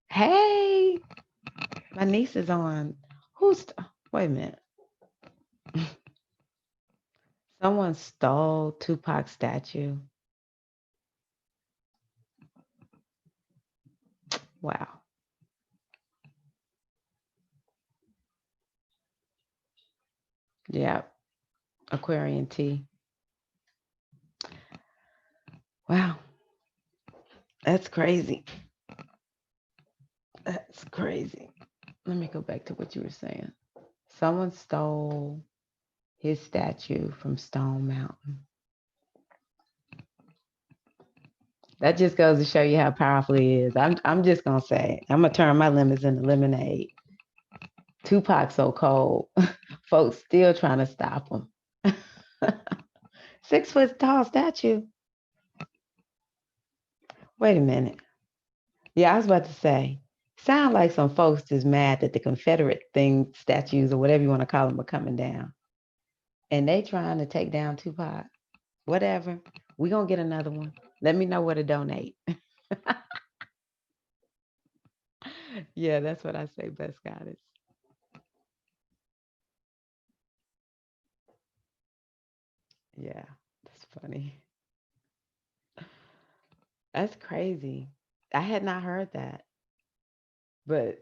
Hey, my niece is on. Wait a minute. Someone stole Tupac's statue. Wow. Yeah. Aquarian tea. Wow. That's crazy. That's crazy. Let me go back to what you were saying. Someone stole his statue from Stone Mountain. That just goes to show you how powerful he is. I'm just gonna say, I'm gonna turn my lemons into lemonade. Tupac so cold, folks still trying to stop him. 6 foot tall statue. Wait a minute. Yeah, I was about to say, sound like some folks is mad that the Confederate thing statues or whatever you want to call them are coming down, and they trying to take down Tupac. Whatever. We gonna get another one. Let me know where to donate. Yeah, that's what I say. Best goddess. Yeah, that's funny. That's crazy. I had not heard that, but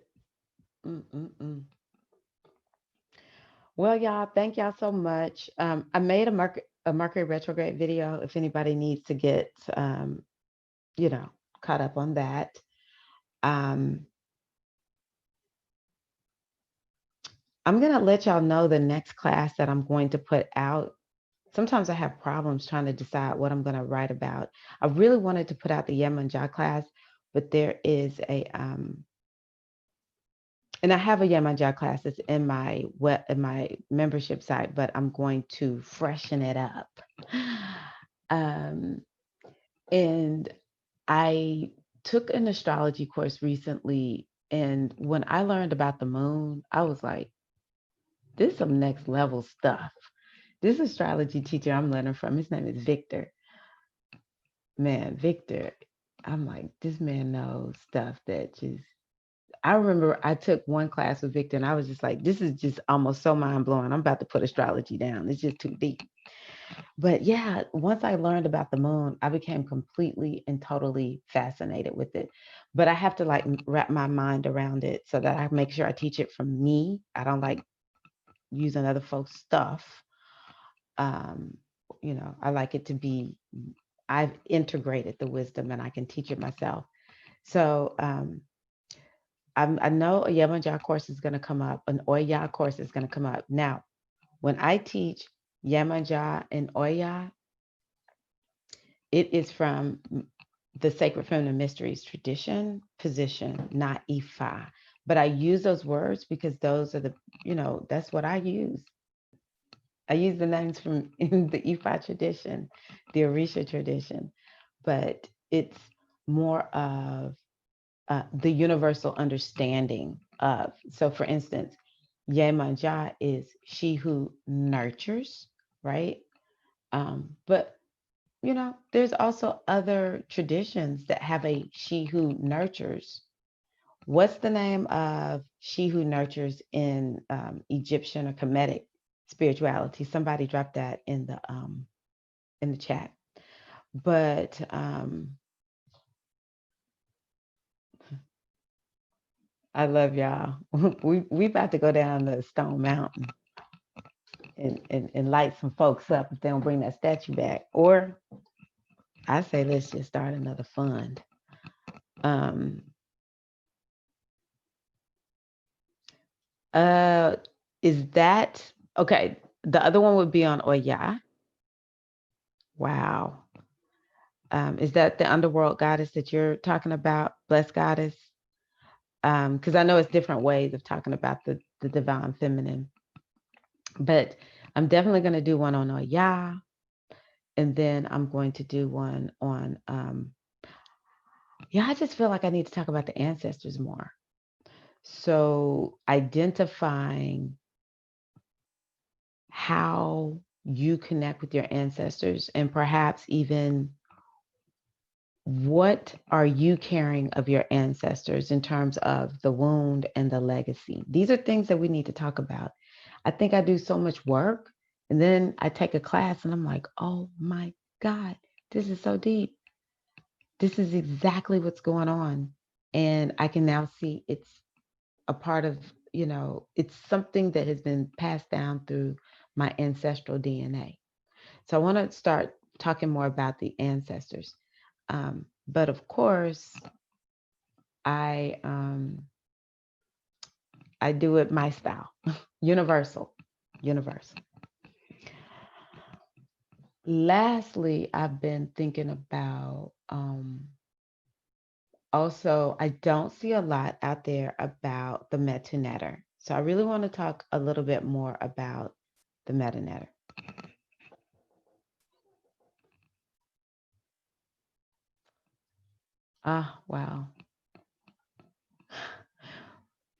mm-mm-mm. Well, y'all, thank y'all so much. I made a Mercury retrograde video if anybody needs to get you know, caught up on that. Um, I'm gonna let y'all know the next class that I'm going to put out. Sometimes I have problems trying to decide what I'm gonna write about. I really wanted to put out the Yemanjá class, but there is a and I have a Yemanjá class that's in my membership site, but I'm going to freshen it up. Um, and I took an astrology course recently, and when I learned about the moon, I was like, this is some next level stuff. This astrology teacher I'm learning from, his name is Victor. Man, Victor, I'm like, this man knows stuff that just I remember I took one class with Victor and I was just like, this is just almost so mind blowing. I'm about to put astrology down. It's just too deep. But yeah, once I learned about the moon, I became completely and totally fascinated with it. But I have to like wrap my mind around it so that I make sure I teach it from me. I don't like using other folks' stuff. Um, I like it to be, I've integrated the wisdom and I can teach it myself. So I know a Yemanjá course is going to come up, an Oya course is going to come up. Now, when I teach Yemanjá and Oya, it is from the Sacred Feminine Mysteries tradition, position, not Ifa. But I use those words because those are that's what I use. I use the names from in the Ifa tradition, the Orisha tradition, but it's more of the universal understanding of. So, for instance, Yemanja is she who nurtures, right? But there's also other traditions that have a she who nurtures. What's the name of she who nurtures in Egyptian or Kemetic spirituality? Somebody dropped that in the chat. But I love y'all. We about to go down the Stone Mountain and light some folks up if they don't bring that statue back. Or I say let's just start another fund. Um, uh, is that okay? The other one would be on Oya. Wow. Is that the underworld goddess that you're talking about? Blessed goddess? Because I know it's different ways of talking about the divine feminine. But I'm definitely going to do one on Oya. And then I'm going to do one on, I just feel like I need to talk about the ancestors more. So identifying how you connect with your ancestors and perhaps even what are you carrying of your ancestors in terms of the wound and the legacy? These are things that we need to talk about. I think I do so much work and then I take a class and I'm like, oh my God, this is so deep. This is exactly what's going on. And I can now see it's a part of, it's something that has been passed down through my ancestral DNA. So I want to start talking more about the ancestors. But of course, I um, I do it my style, universal, universal. Lastly, I've been thinking about also, I don't see a lot out there about the metanetter. So I really want to talk a little bit more about the metanetter. Ah, wow.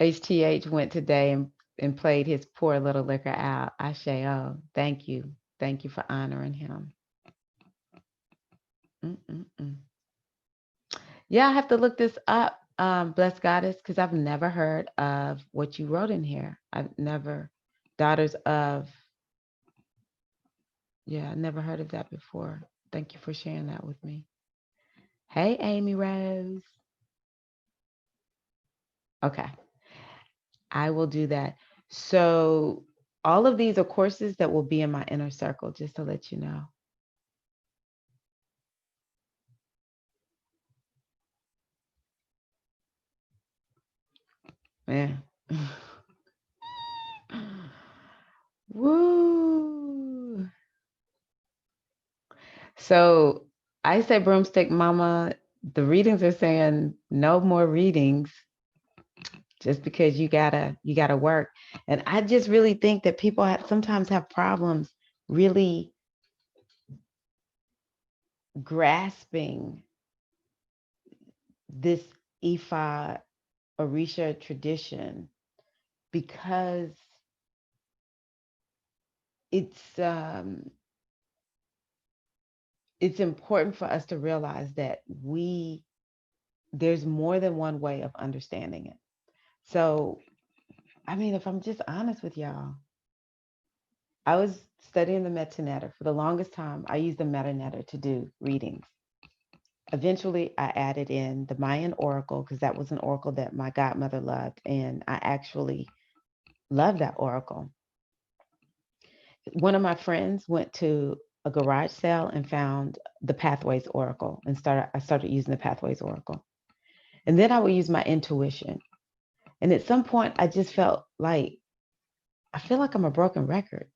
HTH went today and played his poor little liquor out. I say, oh, thank you. Thank you for honoring him. Mm-mm-mm. Yeah, I have to look this up, Blessed Goddess, because I've never heard of what you wrote in here. I've never, Daughters of, yeah, I never heard of that before. Thank you for sharing that with me. Hey, Amy Rose. Okay, I will do that. So, all of these are courses that will be in my inner circle, just to let you know. Yeah. Woo. So I say broomstick mama, the readings are saying no more readings just because you gotta work. And I just really think that people sometimes have problems really grasping this Ifa Orisha tradition because it's um it's important for us to realize that there's more than one way of understanding it. So, I mean, if I'm just honest with y'all, I was studying the metanetter for the longest time. I used the metanetter to do readings. Eventually, I added in the Mayan oracle because that was an oracle that my godmother loved, and I actually loved that oracle. One of my friends went to a garage sale and found the Pathways oracle and I started using the Pathways oracle. And then I would use my intuition. And at some point, I just felt like I feel like I'm a broken record.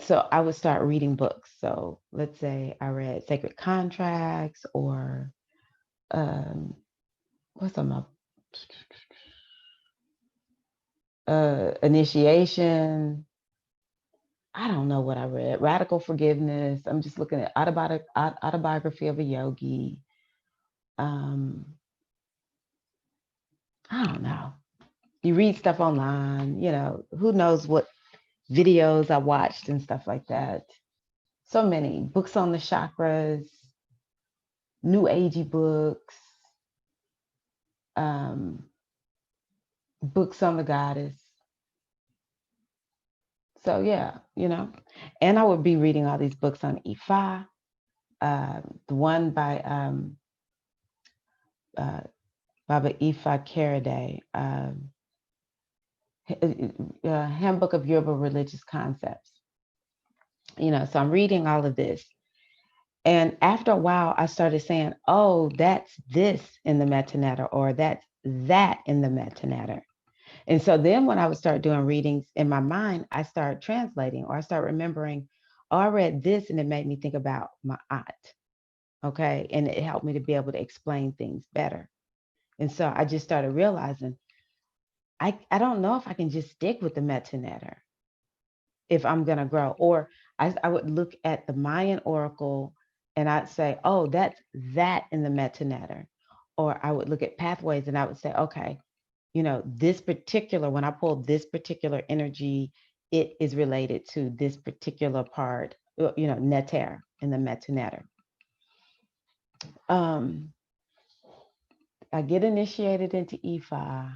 So I would start reading books. So let's say I read Sacred Contracts or um, what's on my Initiation. I don't know what I read. Radical Forgiveness. I'm just looking at autobiography of a yogi. Um, I don't know. You read stuff online. Who knows what videos I watched and stuff like that. So many books on the chakras, new agey books, um, books on the goddess. So yeah, and I would be reading all these books on Ifa. The one by uh, Baba Ifa Karaday, Handbook of Yoruba Religious Concepts. So I'm reading all of this. And after a while, I started saying, oh, that's this in the metanetter, or that's that in the metanetter. And so then when I would start doing readings in my mind, I start translating or I start remembering, oh, I read this and it made me think about my aunt. Okay. And it helped me to be able to explain things better. And so I just started realizing I don't know if I can just stick with the Metanetter if I'm going to grow. Or I would look at the Mayan oracle and I'd say, oh, that's that in the Metanetter. Or I would look at pathways and I would say, okay, this particular, when I pull this particular energy, it is related to this particular part, neter in the Metanetter. I get initiated into Ifa.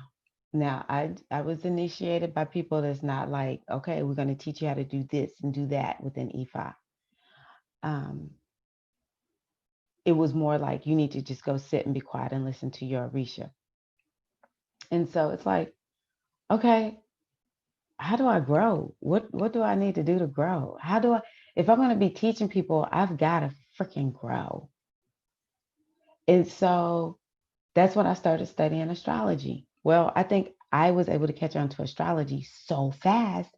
Now, I was initiated by people that's not like, okay, we're going to teach you how to do this and do that within Ifa. It was more like you need to just go sit and be quiet and listen to your Orisha. And so it's like, okay, how do I grow? What do I need to do to grow? If I'm going to be teaching people, I've got to freaking grow. And so that's when I started studying astrology. Well, I think I was able to catch on to astrology so fast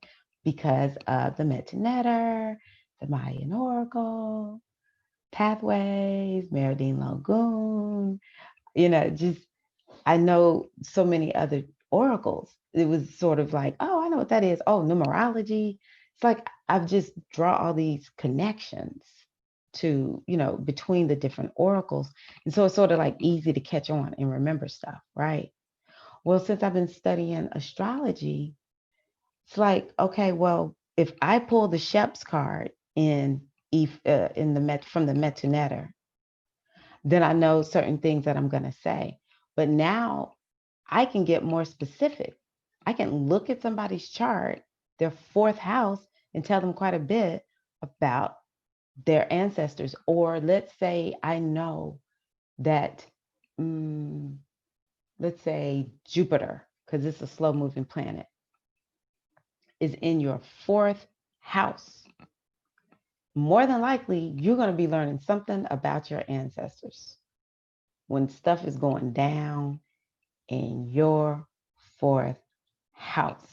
because of the Metanetter, the Mayan Oracle, Pathways, Meridine Lagoon, just I know so many other oracles. It was sort of like, oh, I know what that is. Oh, numerology. It's like I've just draw all these connections to, between the different oracles. And so it's sort of like easy to catch on and remember stuff, right? Well, since I've been studying astrology, it's like, okay, well, if I pull the Shep's card from the Metanetter, then I know certain things that I'm going to say. But now I can get more specific. I can look at somebody's chart, their fourth house, and tell them quite a bit about their ancestors. Or let's say I know that, let's say Jupiter, because it's a slow moving planet, is in your fourth house. More than likely, you're going to be learning something about your ancestors when stuff is going down in your fourth house.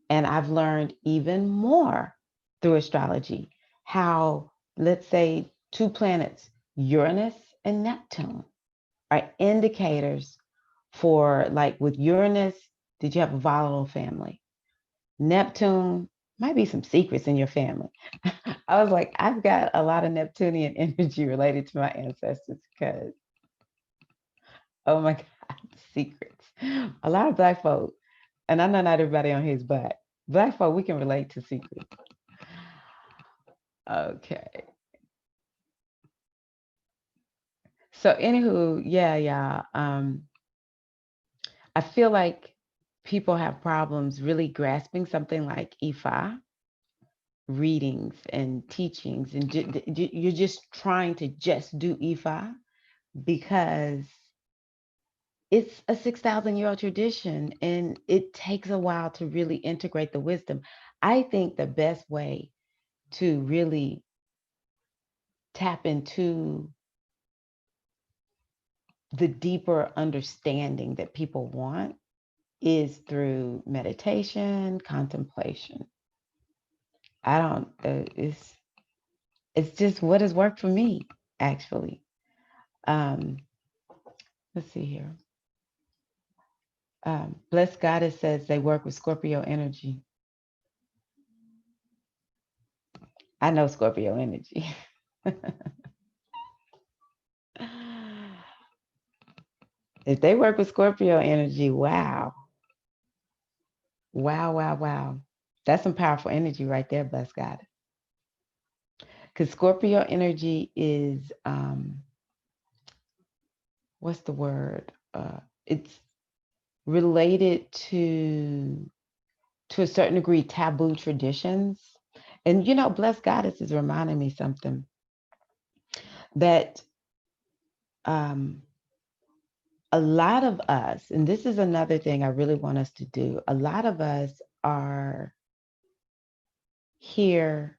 And I've learned even more through astrology how, let's say, two planets, Uranus and Neptune, are indicators for, like with Uranus, did you have a volatile family? Neptune might be some secrets in your family. I was like, I've got a lot of Neptunian energy related to my ancestors because, oh my God, secrets. A lot of Black folk, and I know not everybody on here is Black folk, we can relate to secrets. Okay. So anywho, yeah. I feel like people have problems really grasping something like Ifa readings and teachings, and you're just trying to just do Ifa because it's a 6,000-year-old tradition and it takes a while to really integrate the wisdom. I think the best way to really tap into the deeper understanding that people want is through meditation, contemplation. I don't, it's just what has worked for me, actually. Let's see here. Blessed Goddess says they work with Scorpio energy. I know Scorpio energy. If they work with Scorpio energy, wow. Wow. That's some powerful energy right there, blessed God. Because Scorpio energy is, what's the word? It's related to a certain degree, taboo traditions. And, blessed Goddess is reminding me something that a lot of us, and this is another thing I really want us to do, a lot of us are here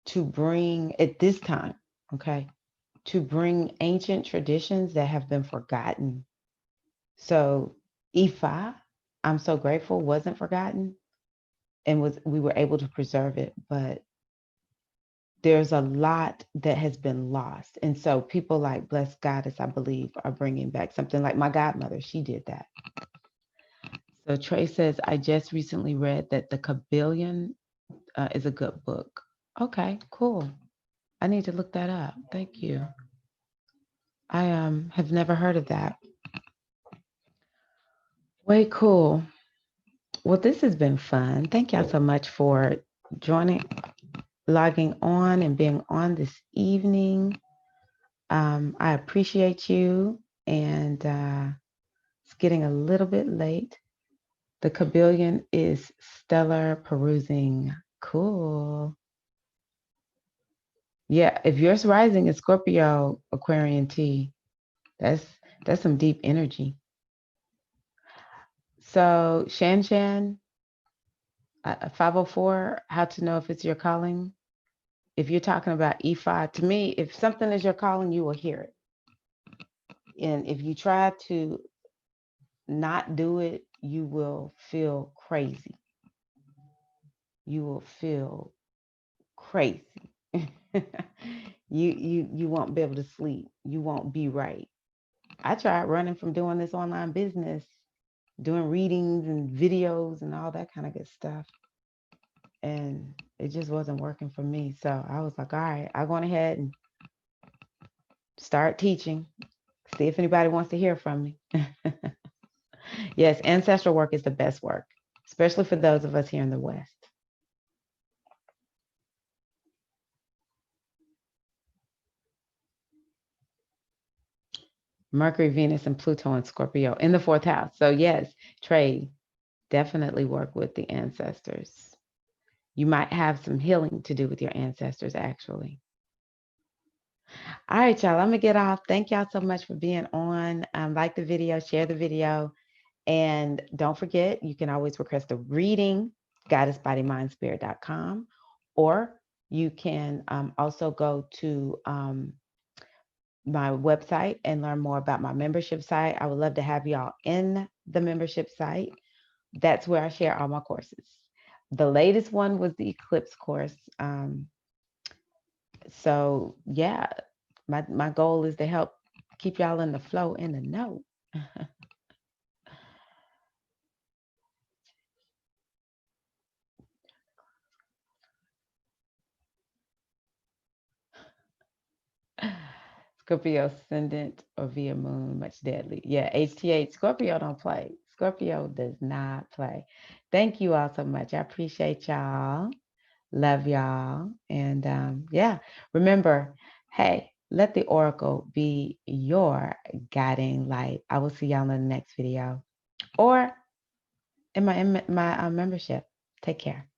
to bring, at this time, okay, to bring ancient traditions that have been forgotten. So Ifa, I'm so grateful, wasn't forgotten and we were able to preserve it. But there's a lot that has been lost. And so people like Blessed Goddess, I believe, are bringing back something like my godmother. She did that. So Trey says, I just recently read that The Kabillion is a good book. Okay, cool. I need to look that up. Thank you. I have never heard of that. Way cool. Well, this has been fun. Thank y'all so much for joining, logging on, and being on this evening. I appreciate you, and it's getting a little bit late. The Kabillion is stellar perusing. Cool. Yeah, if yours rising is Scorpio Aquarian T, that's that's some deep energy. So Shan Shan, 504, how to know if it's your calling? If you're talking about E5, to me, if something is your calling, you will hear it. And if you try to not do it, you will feel crazy. You will feel crazy. You won't be able to sleep. You won't be right. I tried running from doing this online business, doing readings and videos and all that kind of good stuff. And it just wasn't working for me. So I was like, all right, I'll go on ahead and start teaching. See if anybody wants to hear from me. Yes, ancestral work is the best work, especially for those of us here in the West. Mercury, Venus, and Pluto and Scorpio in the fourth house. So yes, Trey, definitely work with the ancestors. You might have some healing to do with your ancestors, actually. All right, y'all, I'm gonna get off. Thank y'all so much for being on. Like the video, share the video, and don't forget, you can always request a reading, goddessbodymindspirit.com, or you can also go to my website and learn more about my membership site. I would love to have y'all in the membership site. That's where I share all my courses. The latest one was the Eclipse course. So yeah, my goal is to help keep y'all in the flow, in the know. Scorpio ascendant or via moon, much deadly. Yeah, HTH. Scorpio don't play. Scorpio does not play. Thank you all so much. I appreciate y'all. Love y'all. And yeah, remember, hey, let the oracle be your guiding light. I will see y'all in the next video or in my membership. Take care.